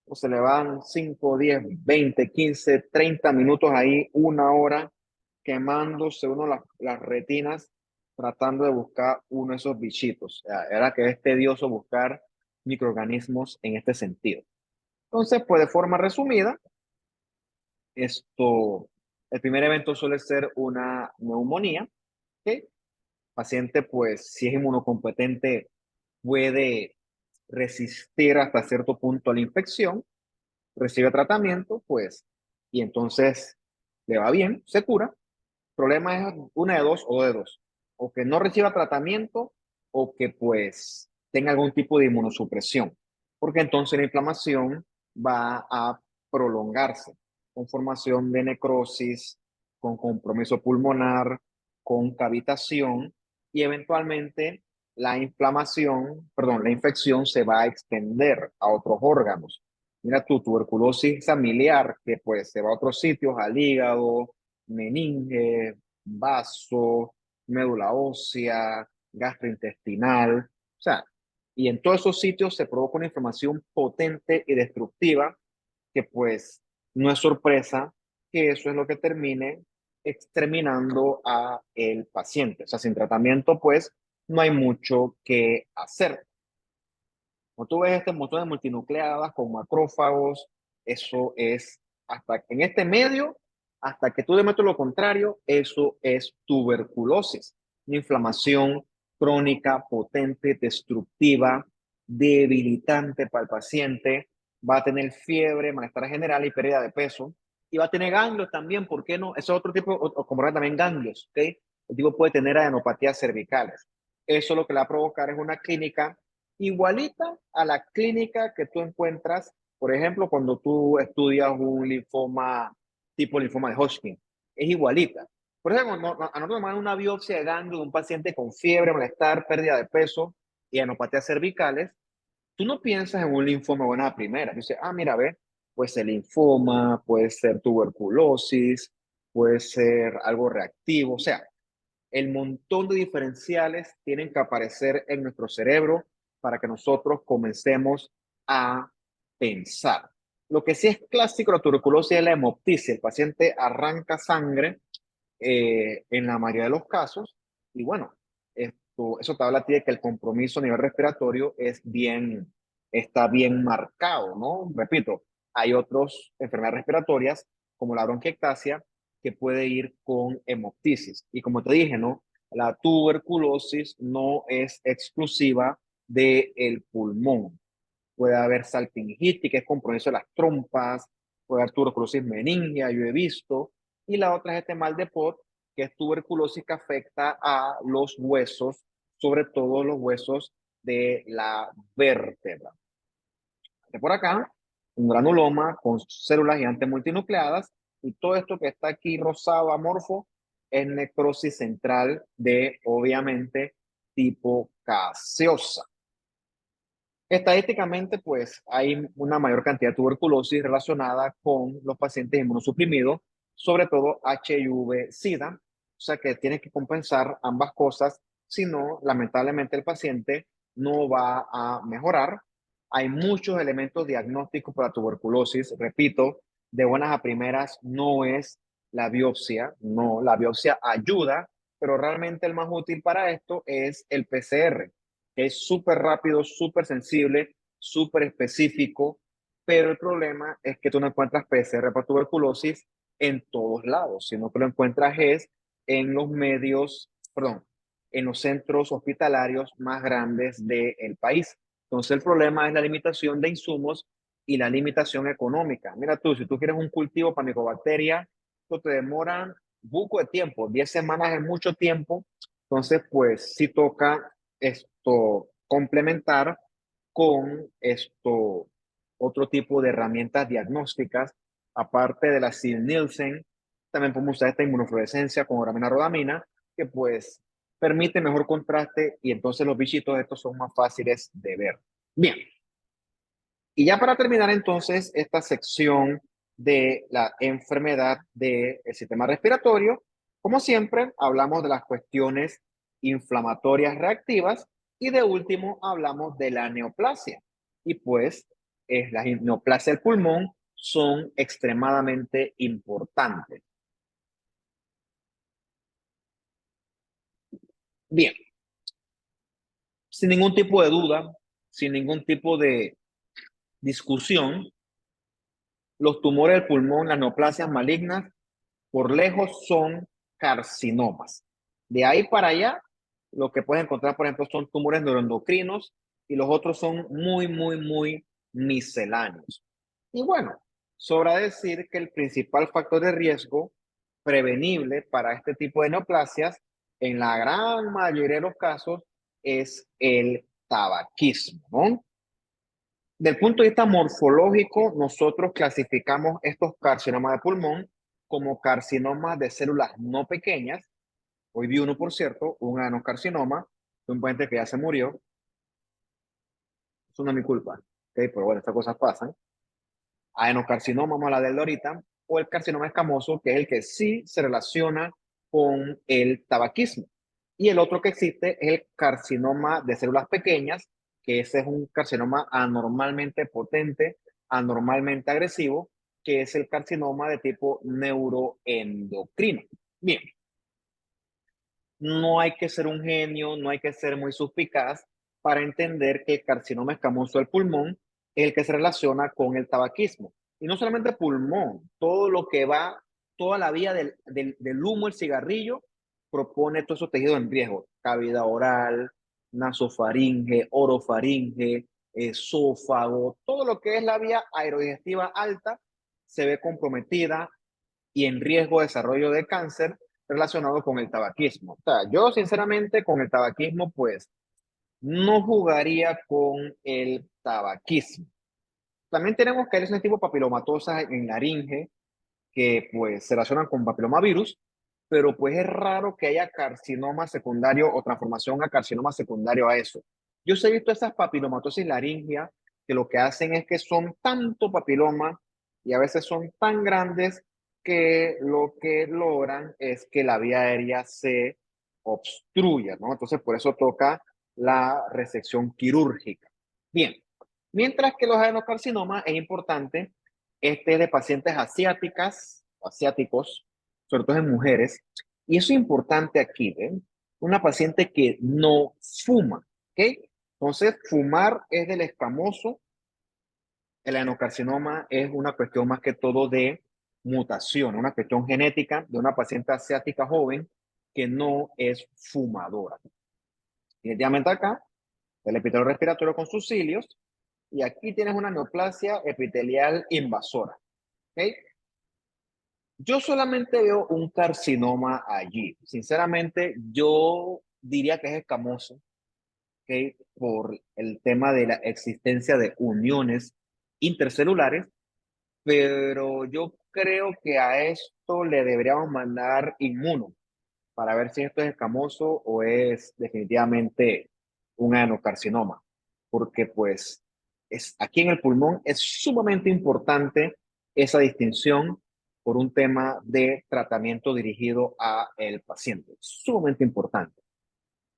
o se le van 5, 10, 20, 15, 30 minutos ahí, una hora, quemándose uno las retinas tratando de buscar uno de esos bichitos. O sea, era que es tedioso buscar microorganismos en este sentido. Entonces, pues de forma resumida, esto, el primer evento suele ser una neumonía, ¿ok? El paciente, pues, si es inmunocompetente, puede resistir hasta cierto punto a la infección, recibe tratamiento, pues, y entonces le va bien, se cura. El problema es una de dos o de dos, o que no reciba tratamiento o que pues tenga algún tipo de inmunosupresión, porque entonces la inflamación va a prolongarse con formación de necrosis, con compromiso pulmonar, con cavitación y eventualmente la inflamación, perdón, la infección se va a extender a otros órganos. Mira tu tuberculosis familiar, que pues se va a otros sitios, al hígado, meninge, vaso, médula ósea, gastrointestinal, o sea, y en todos esos sitios se provoca una inflamación potente y destructiva que pues no es sorpresa que eso es lo que termine exterminando a el paciente. O sea, sin tratamiento pues no hay mucho que hacer. Como tú ves este montón de multinucleadas con macrófagos, eso es hasta en este medio, hasta que tú demuestres lo contrario, eso es tuberculosis, una inflamación crónica, potente, destructiva, debilitante para el paciente, va a tener fiebre, malestar general y pérdida de peso, y va a tener ganglios también, ¿por qué no? Eso es otro tipo, o como también ganglios, ¿ok? El tipo puede tener adenopatías cervicales. Eso lo que le va a provocar es una clínica igualita a la clínica que tú encuentras, por ejemplo, cuando tú estudias un linfoma tipo linfoma de Hodgkin. Es igualita. Por ejemplo, a nosotros nos mandan una biopsia de ganglio de un paciente con fiebre, malestar, pérdida de peso y anopatías cervicales. Tú no piensas en un linfoma buena a primera. Dices, ah, mira, ve, puede ser linfoma, puede ser tuberculosis, puede ser algo reactivo. O sea, el montón de diferenciales tienen que aparecer en nuestro cerebro para que nosotros comencemos a pensar. Lo que sí es clásico de la tuberculosis es la hemoptisis. El paciente arranca sangre en la mayoría de los casos y bueno, eso te habla a ti de que el compromiso a nivel respiratorio está bien marcado, ¿no? Repito, hay otras enfermedades respiratorias como la bronquiectasia que puede ir con hemoptisis. Y como te dije, ¿no? La tuberculosis no es exclusiva del pulmón. Puede haber salpingitis, que es compromiso de las trompas, puede haber tuberculosis meningia, yo he visto, y la otra es este mal de Pot, que es tuberculosis que afecta a los huesos, sobre todo los huesos de la vértebra. De por acá, un granuloma con células gigantes multinucleadas, y todo esto que está aquí rosado amorfo es necrosis central de, obviamente, tipo gaseosa. Estadísticamente, pues hay una mayor cantidad de tuberculosis relacionada con los pacientes inmunosuprimidos, sobre todo HIV-Sida, o sea que tiene que compensar ambas cosas, si no, lamentablemente el paciente no va a mejorar. Hay muchos elementos diagnósticos para tuberculosis, repito, de buenas a primeras no es la biopsia, no, la biopsia ayuda, pero realmente el más útil para esto es el PCR, que es súper rápido, súper sensible, súper específico, pero el problema es que tú no encuentras PCR para tuberculosis en todos lados, sino que lo encuentras es en los medios, perdón, en los centros hospitalarios más grandes del país. Entonces el problema es la limitación de insumos y la limitación económica. Mira tú, si tú quieres un cultivo para micobacteria, esto te demora buco de tiempo, 10 semanas es mucho tiempo, entonces pues sí toca complementar con otro tipo de herramientas diagnósticas aparte de la Sil-Nielsen, también podemos usar esta inmunofluorescencia con rodamina, que pues permite mejor contraste y entonces los bichitos estos son más fáciles de ver. Bien, y ya para terminar entonces esta sección de la enfermedad del sistema respiratorio, como siempre, hablamos de las cuestiones inflamatorias reactivas y de último hablamos de la neoplasia. Y pues la neoplasia del pulmón son extremadamente importantes. Bien, sin ningún tipo de duda, sin ningún tipo de discusión, los tumores del pulmón, las neoplasias malignas, por lejos son carcinomas. De ahí para allá, lo que puedes encontrar, por ejemplo, son tumores neuroendocrinos y los otros son muy misceláneos. Y bueno, sobra decir que el principal factor de riesgo prevenible para este tipo de neoplasias, en la gran mayoría de los casos, es el tabaquismo, ¿no? Del punto de vista morfológico, nosotros clasificamos estos carcinomas de pulmón como carcinomas de células no pequeñas. Hoy vi uno, por cierto, un adenocarcinoma de un paciente que ya se murió. Eso no es mi culpa, ¿okay? Pero bueno, estas cosas pasan. Adenocarcinoma, vamos a hablar de él ahorita, o el carcinoma escamoso, que es el que sí se relaciona con el tabaquismo. Y el otro que existe es el carcinoma de células pequeñas, que ese es un carcinoma anormalmente potente, anormalmente agresivo, que es el carcinoma de tipo neuroendocrino. Bien, no hay que ser un genio, no hay que ser muy suspicaz para entender que el carcinoma escamoso del pulmón es el que se relaciona con el tabaquismo. Y no solamente pulmón, todo lo que va, toda la vía del humo, el cigarrillo, propone todos esos tejidos en riesgo. Cavidad oral, nasofaringe, orofaringe, esófago, todo lo que es la vía aerodigestiva alta se ve comprometida y en riesgo de desarrollo de cáncer relacionado con el tabaquismo. O sea, yo sinceramente con el tabaquismo pues no jugaría con el tabaquismo. También tenemos que hay ese tipo de papilomatosas en laringe que pues se relacionan con papilomavirus, pero pues es raro que haya carcinoma secundario o transformación a carcinoma secundario a eso. Yo he visto esas papilomatosis laringia que lo que hacen es que son tanto papiloma y a veces son tan grandes que lo que logran es que la vía aérea se obstruya, ¿no? Entonces por eso toca la resección quirúrgica. Bien, mientras que los adenocarcinomas es importante este es de pacientes asiáticas, asiáticos, sobre todo en mujeres. Y eso es importante aquí, ¿ven? Una paciente que no fuma, ¿ok? Entonces, fumar es del escamoso. El adenocarcinoma es una cuestión más que todo de mutación, una cuestión genética de una paciente asiática joven que no es fumadora. Definitivamente acá, el epitelio respiratorio con sus cilios, y aquí tienes una neoplasia epitelial invasora. ¿Ok? Yo solamente veo un carcinoma allí. Sinceramente, yo diría que es escamoso, ¿ok? Por el tema de la existencia de uniones intercelulares, pero yo creo que a esto le deberíamos mandar inmuno para ver si esto es escamoso o es definitivamente un adenocarcinoma, porque pues aquí en el pulmón es sumamente importante esa distinción por un tema de tratamiento dirigido a el paciente, sumamente importante.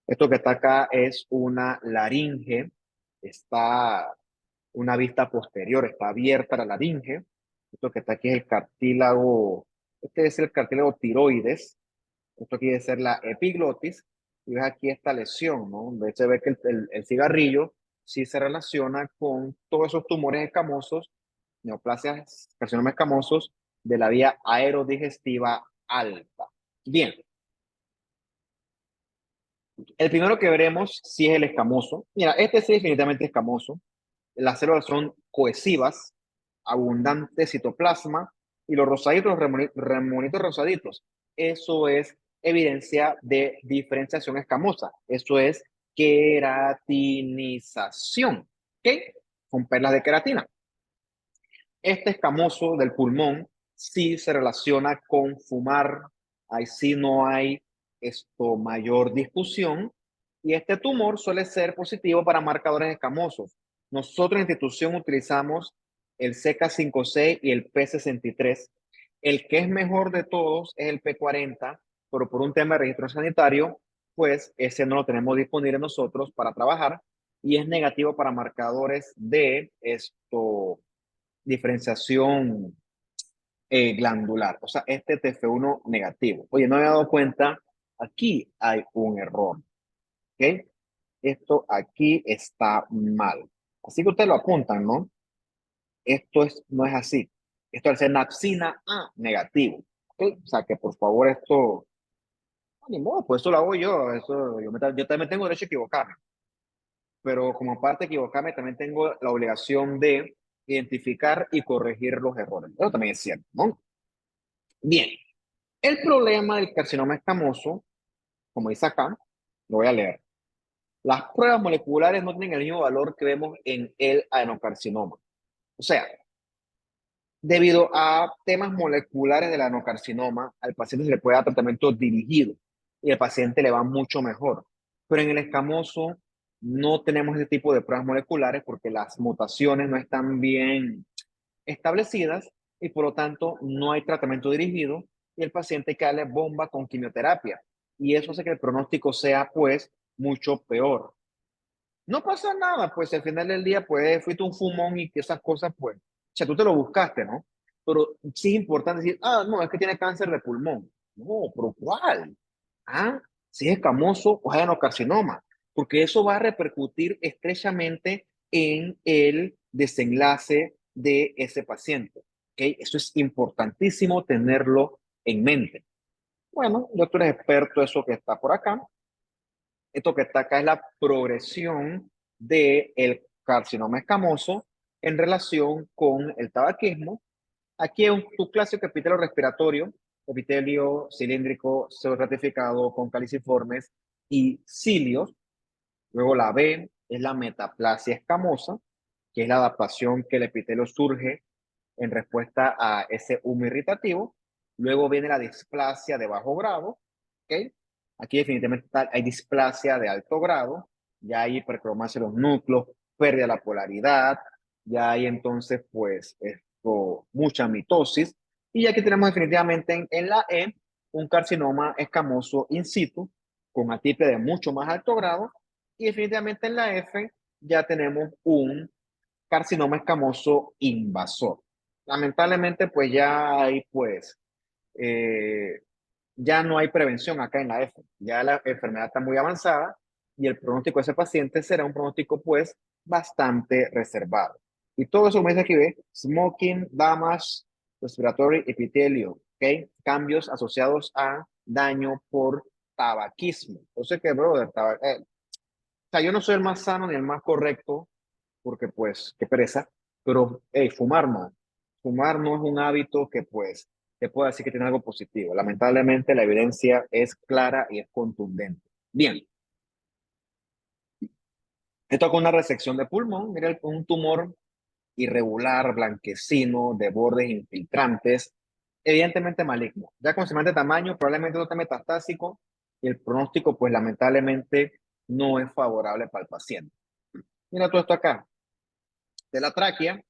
Esto que está acá es una laringe, está una vista posterior, está abierta la laringe. Esto que está aquí es el cartílago, este es el cartílago tiroides, esto quiere ser la epiglotis, y ves aquí esta lesión, ¿no? De hecho, se ve que el cigarrillo sí se relaciona con todos esos tumores escamosos, neoplasias, carcinomas escamosos de la vía aerodigestiva alta. Bien, el primero que veremos sí es el escamoso. Mira, este sí es definitivamente escamoso. Las células son cohesivas, abundante citoplasma y los rosaditos, los remonitos rosaditos. Eso es evidencia de diferenciación escamosa. Eso es queratinización, ¿ok? Con perlas de queratina. Este escamoso del pulmón sí se relaciona con fumar, ahí sí no hay mayor discusión, y este tumor suele ser positivo para marcadores escamosos. Nosotros en la institución utilizamos el CK5-6 y el P63. El que es mejor de todos es el P40, pero por un tema de registro sanitario, pues ese no lo tenemos disponible nosotros para trabajar y es negativo para marcadores de diferenciación glandular, o sea, este TF1 negativo. Oye, no me he dado cuenta, aquí hay un error, ¿ok? Esto aquí está mal. Así que ustedes lo apuntan, ¿no? No es así. Esto al ser napsina A negativo, ¿ok? O sea, que por favor esto, no, ni modo, pues eso lo hago yo, yo también tengo derecho a equivocarme, pero como parte de equivocarme, también tengo la obligación de identificar y corregir los errores. Eso también es cierto, ¿no? Bien, el problema del carcinoma escamoso, como dice acá, lo voy a leer. Las pruebas moleculares no tienen el mismo valor que vemos en el adenocarcinoma. O sea, debido a temas moleculares del adenocarcinoma, al paciente se le puede dar tratamiento dirigido y al paciente le va mucho mejor. Pero en el escamoso no tenemos ese tipo de pruebas moleculares porque las mutaciones no están bien establecidas y por lo tanto no hay tratamiento dirigido y el paciente hay que darle bomba con quimioterapia y eso hace que el pronóstico sea pues mucho peor. No pasa nada, pues al final del día pues fuiste un fumón y que esas cosas pues, o sea, tú te lo buscaste, ¿no? Pero sí es importante decir, ah, no, es que tiene cáncer de pulmón. No, pero ¿cuál? Ah, si es escamoso o adenocarcinoma, porque eso va a repercutir estrechamente en el desenlace de ese paciente. ¿Ok? Eso es importantísimo tenerlo en mente. Bueno, ya tú eres experto, eso que está por acá. Esto que está acá es la progresión del carcinoma escamoso en relación con el tabaquismo. Aquí es tu clásico epitelio respiratorio, epitelio cilíndrico pseudo-ratificado con caliciformes y cilios. Luego la B es la metaplasia escamosa, que es la adaptación que el epitelio surge en respuesta a ese humo irritativo. Luego viene la displasia de bajo grado, ¿ok? Aquí definitivamente hay displasia de alto grado, ya hay hipercromasia de los núcleos, pérdida de la polaridad, ya hay entonces pues mucha mitosis. Y aquí tenemos definitivamente en la E un carcinoma escamoso in situ con atipia de mucho más alto grado y definitivamente en la F ya tenemos un carcinoma escamoso invasor. Lamentablemente, pues ya hay, pues, eh, ya no hay prevención acá en la F. Ya la enfermedad está muy avanzada y el pronóstico de ese paciente será un pronóstico, pues, bastante reservado. Y todo eso, como dice aquí, ve, smoking, damage, respiratory epitelio, ¿ok? Cambios asociados a daño por tabaquismo. Entonces, que, brother, o sea, yo no soy el más sano ni el más correcto, porque pues, qué pereza, pero hey, fumar no. Fumar no es un hábito que pues te pueda decir que tiene algo positivo. Lamentablemente la evidencia es clara y es contundente. Bien, esto con una resección de pulmón, mira un tumor irregular, blanquecino, de bordes infiltrantes, evidentemente maligno. Ya con semejante tamaño, probablemente no está metastásico y el pronóstico pues lamentablemente no es favorable para el paciente. Mira todo esto acá, de la tráquea,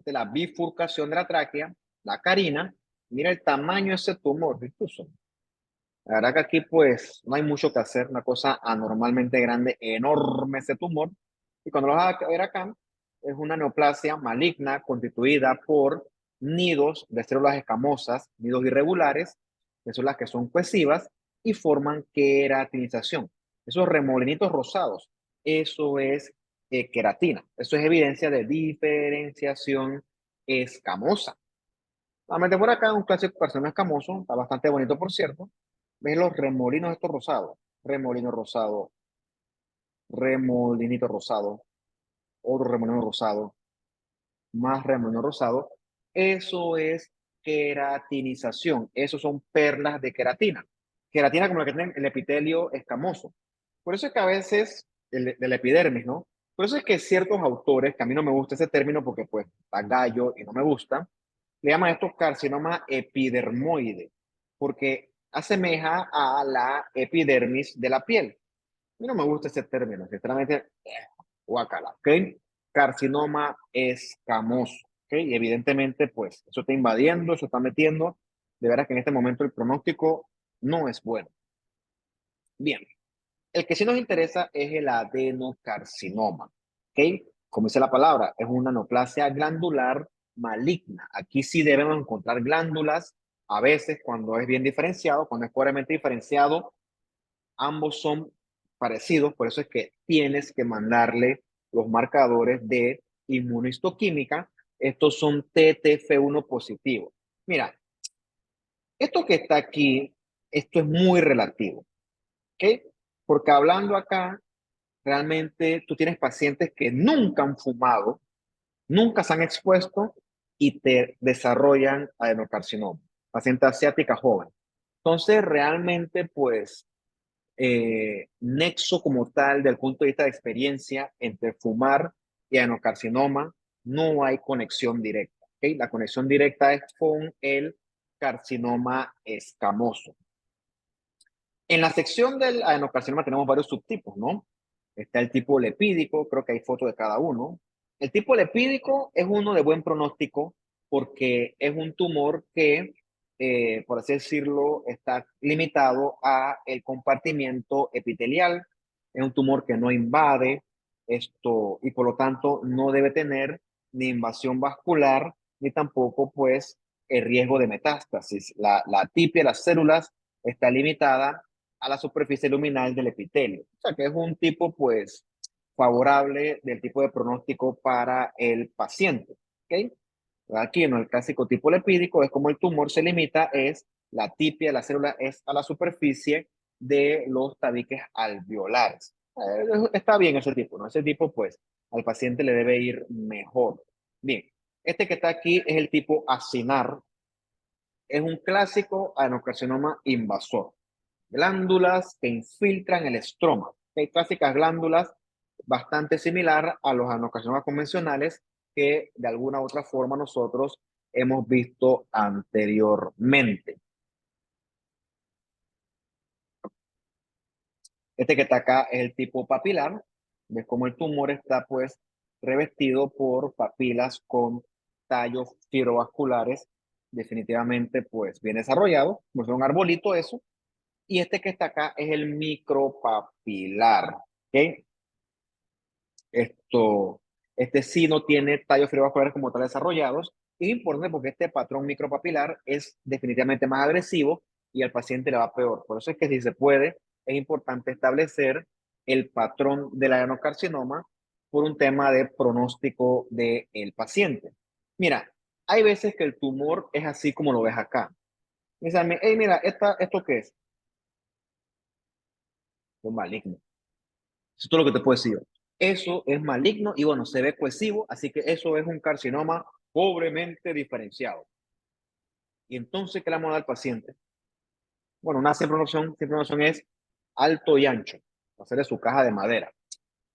de la bifurcación de la tráquea, la carina. Mira el tamaño de ese tumor, incluso. La verdad que aquí pues no hay mucho que hacer, una cosa anormalmente grande, enorme ese tumor. Y cuando lo vas a ver acá, es una neoplasia maligna constituida por nidos de células escamosas, nidos irregulares, que son las que son cohesivas y forman queratinización. Esos remolinitos rosados, eso es queratina. Eso es evidencia de diferenciación escamosa. Nuevamente por acá, un clásico carcinoma escamoso, está bastante bonito por cierto. ¿Ves los remolinos estos rosados? Remolino rosado, remolinito rosado, otro remolino rosado, más remolino rosado. Eso es queratinización. Esos son perlas de queratina. Queratina como la que tiene el epitelio escamoso. Por eso es que a veces, del epidermis, ¿no? Por eso es que ciertos autores, que a mí no me gusta ese término porque pues está gallo y no me gusta, le llaman a estos carcinoma epidermoide, porque asemeja a la epidermis de la piel. A mí no me gusta ese término, sinceramente, guacala, ¿ok? Carcinoma escamoso, ¿ok? Y evidentemente, pues, eso está invadiendo, eso está metiendo. De veras que en este momento el pronóstico no es bueno. Bien, el que sí nos interesa es el adenocarcinoma, ¿ok? Como dice la palabra, es una neoplasia glandular maligna. Aquí sí debemos encontrar glándulas, a veces cuando es bien diferenciado, cuando es claramente diferenciado, ambos son parecidos, por eso es que tienes que mandarle los marcadores de inmunohistoquímica. Estos son TTF1 positivos. Mira, esto que está aquí, esto es muy relativo, ¿ok? Porque hablando acá, realmente tú tienes pacientes que nunca han fumado, nunca se han expuesto y te desarrollan adenocarcinoma, paciente asiática joven. Entonces, realmente, pues, nexo como tal, del punto de vista de experiencia, entre fumar y adenocarcinoma, no hay conexión directa. ¿Okay? La conexión directa es con el carcinoma escamoso. En la sección del adenocarcinoma tenemos varios subtipos, ¿no? Está el tipo lepídico, creo que hay fotos de cada uno. El tipo lepídico es uno de buen pronóstico porque es un tumor que, por así decirlo, está limitado a el compartimiento epitelial. Es un tumor que no invade esto y por lo tanto no debe tener ni invasión vascular ni tampoco, pues, el riesgo de metástasis. La tipia, las células, está limitada a la superficie luminal del epitelio. O sea que es un tipo, pues, favorable del tipo de pronóstico para el paciente. ¿Ok? Aquí en el clásico tipo lepídico es como el tumor se limita, es la tipia, la célula es a la superficie de los tabiques alveolares. Está bien ese tipo, ¿no? Ese tipo, pues, al paciente le debe ir mejor. Bien, este que está aquí es el tipo acinar, es un clásico adenocarcinoma invasor. Glándulas que infiltran el estroma. Hay clásicas glándulas bastante similar a los adenocarcinomas convencionales que de alguna u otra forma nosotros hemos visto anteriormente. Este que está acá es el tipo papilar. Ves cómo el tumor está pues revestido por papilas con tallos fibrovasculares definitivamente pues bien desarrollados, como es un arbolito eso. Y este que está acá es el micropapilar. ¿Ok? Esto, este sí no tiene tallos fibrovasculares como tal desarrollados. Es importante porque este patrón micropapilar es definitivamente más agresivo y al paciente le va peor. Por eso es que si se puede, es importante establecer el patrón del adenocarcinoma por un tema de pronóstico del paciente. Mira, hay veces que el tumor es así como lo ves acá. Dicen, hey, mira, ¿esto qué es? Es maligno. Eso es todo lo que te puedo decir. Eso es maligno y bueno, se ve cohesivo, así que eso es un carcinoma pobremente diferenciado. Y entonces, ¿qué le vamos a dar al paciente? Bueno, una simple opción es alto y ancho, hacerle su caja de madera.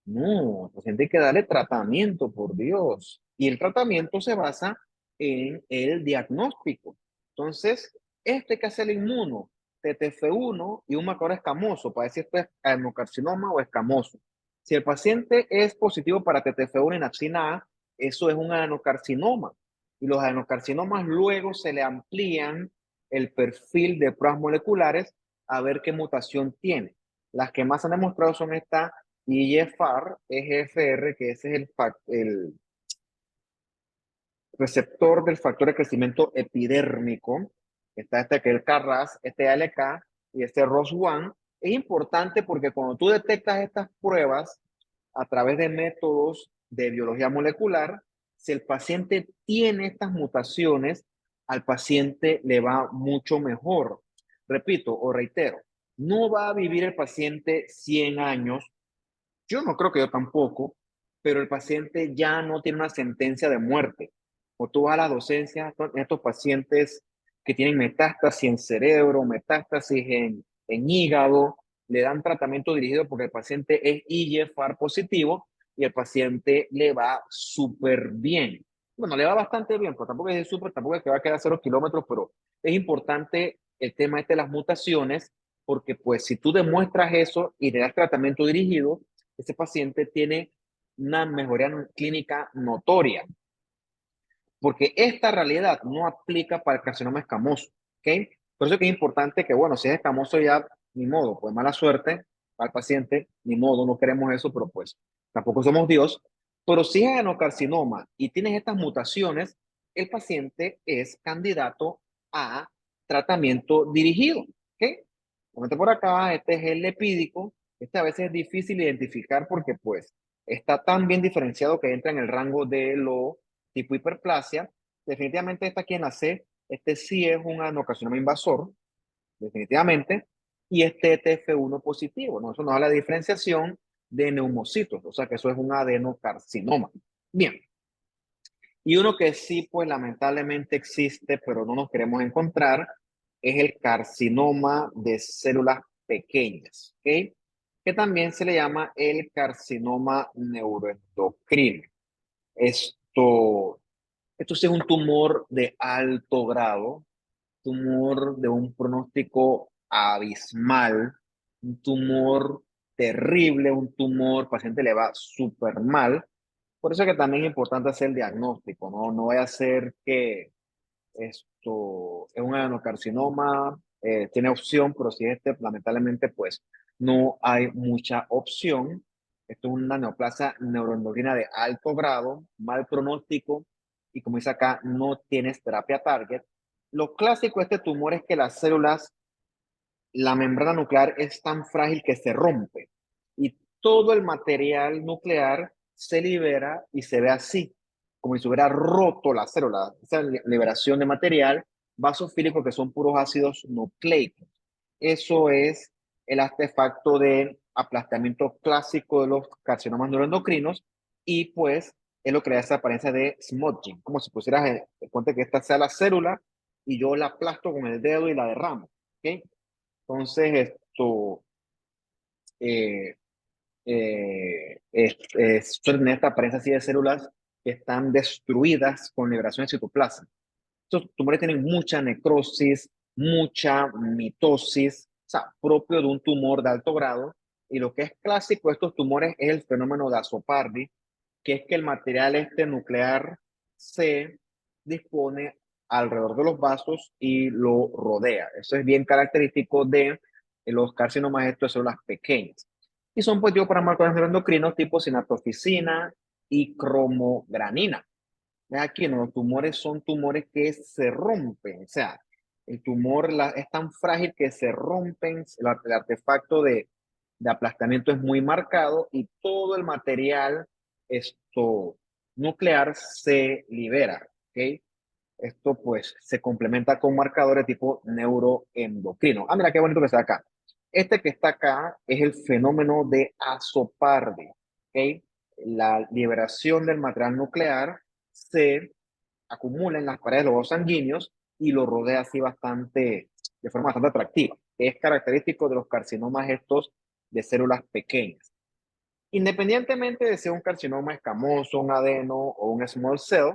No, al paciente hay que darle tratamiento, por Dios. Y el tratamiento se basa en el diagnóstico. Entonces, este que hace el inmuno, TTF1 y un marcador escamoso para decir esto es adenocarcinoma o escamoso. Si el paciente es positivo para TTF1 en axina A, eso es un adenocarcinoma. Y los adenocarcinomas luego se le amplían el perfil de pruebas moleculares a ver qué mutación tiene. Las que más han demostrado son estas IGFR, EGFR, que ese es el receptor del factor de crecimiento epidérmico. Está este que es el KRAS, este ALK y este ROS1. Es importante porque cuando tú detectas estas pruebas a través de métodos de biología molecular, si el paciente tiene estas mutaciones, al paciente le va mucho mejor. Repito o reitero, no va a vivir el paciente 100 años. Yo no creo que yo tampoco, pero el paciente ya no tiene una sentencia de muerte. O tú vas a la docencia, estos pacientes que tienen metástasis en cerebro, metástasis en hígado, le dan tratamiento dirigido porque el paciente es IGFR positivo y el paciente le va súper bien. Bueno, le va bastante bien, pero tampoco es súper, tampoco es que va a quedar a 0 kilómetros, pero es importante el tema este de las mutaciones, porque pues si tú demuestras eso y le das tratamiento dirigido, ese paciente tiene una mejoría clínica notoria, porque esta realidad no aplica para el carcinoma escamoso, ¿ok? Por eso es que es importante que, bueno, si es escamoso ya, ni modo, pues mala suerte para el paciente, ni modo, no queremos eso, pero pues tampoco somos Dios. Pero si es adenocarcinoma y tienes estas mutaciones, el paciente es candidato a tratamiento dirigido, ¿ok? Comete por acá, este es el lepídico, este a veces es difícil identificar porque pues está tan bien diferenciado que entra en el rango de lo tipo hiperplasia. Definitivamente está aquí en la C. Este sí es un adenocarcinoma invasor, definitivamente. Y este TF1 positivo, ¿no? Eso nos habla de diferenciación de neumocitos, o sea que eso es un adenocarcinoma. Bien. Y uno que sí, pues lamentablemente existe, pero no nos queremos encontrar, es el carcinoma de células pequeñas, ¿ok? Que también se le llama el carcinoma neuroendocrino. Esto, esto sí es un tumor de alto grado, tumor de un pronóstico abismal, un tumor terrible, un tumor, paciente le va súper mal. Por eso es que también es importante hacer el diagnóstico, ¿no? No vaya a ser que esto es un adenocarcinoma, tiene opción, pero si este, lamentablemente, pues no hay mucha opción. Esto es una neoplasia neuroendocrina de alto grado, mal pronóstico, y como dice acá, no tienes terapia target. Lo clásico de este tumor es que las células, la membrana nuclear es tan frágil que se rompe y todo el material nuclear se libera y se ve así, como si se hubiera roto la célula. Esa liberación de material basofílico que son puros ácidos nucleicos. Eso es el artefacto de aplastamiento clásico de los carcinomas neuroendocrinos y pues es lo que le da esa apariencia de smudging, como si pusieras, ponte que esta sea la célula y yo la aplasto con el dedo y la derramo. ¿Ok? Entonces, esto eh, suele tener esta apariencia así de células que están destruidas con liberación de citoplasma. Estos tumores tienen mucha necrosis, mucha mitosis, o sea, propio de un tumor de alto grado. Y lo que es clásico de estos tumores es el fenómeno de Azopardi, que es que el material este nuclear se dispone alrededor de los vasos y lo rodea. Eso es bien característico de los carcinomas estos de células pequeñas. Y son positivos para marcadores neuroendocrinos tipo sinaptofisina y cromogranina. Aquí no, los tumores son tumores que se rompen, o sea, el tumor es tan frágil que se rompen, el artefacto de aplastamiento es muy marcado y todo el material esto, nuclear se libera, ¿ok? Esto pues se complementa con marcadores tipo neuroendocrino. Ah, mira qué bonito que está acá. Este que está acá es el fenómeno de Azopardi, ¿ok? La liberación del material nuclear se acumula en las paredes de los vasos sanguíneos y lo rodea así bastante, de forma bastante atractiva. Es característico de los carcinomas estos de células pequeñas. Independientemente de ser un carcinoma escamoso, un adeno o un small cell,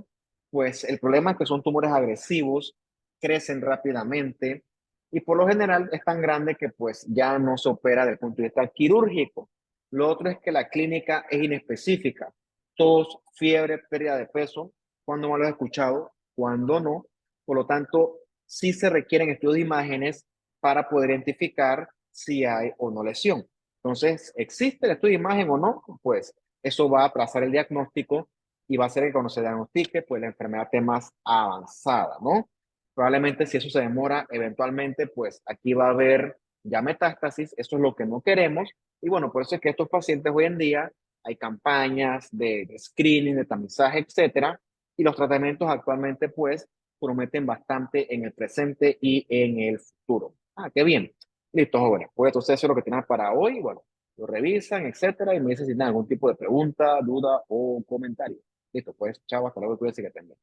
pues el problema es que son tumores agresivos, crecen rápidamente y por lo general es tan grande que pues ya no se opera desde el punto de vista quirúrgico. Lo otro es que la clínica es inespecífica. Tos, fiebre, pérdida de peso, cuando me lo he escuchado, cuando no. Por lo tanto, sí se requieren estudios de imágenes para poder identificar si hay o no lesión. Entonces, ¿existe el estudio de imagen o no? Pues eso va a aplazar el diagnóstico y va a hacer que cuando se diagnostique, pues la enfermedad esté más avanzada, ¿no? Probablemente si eso se demora, eventualmente, pues aquí va a haber ya metástasis, eso es lo que no queremos. Y bueno, por eso es que estos pacientes hoy en día hay campañas de screening, de tamizaje, etcétera, y los tratamientos actualmente, pues, prometen bastante en el presente y en el futuro. Ah, qué bien. Listo, jóvenes. Pues entonces eso es lo que tienen para hoy. Bueno, lo revisan, etcétera, y me dicen si tienen algún tipo de pregunta, duda o comentario. Listo, pues chao, hasta luego, cuídense que tengan.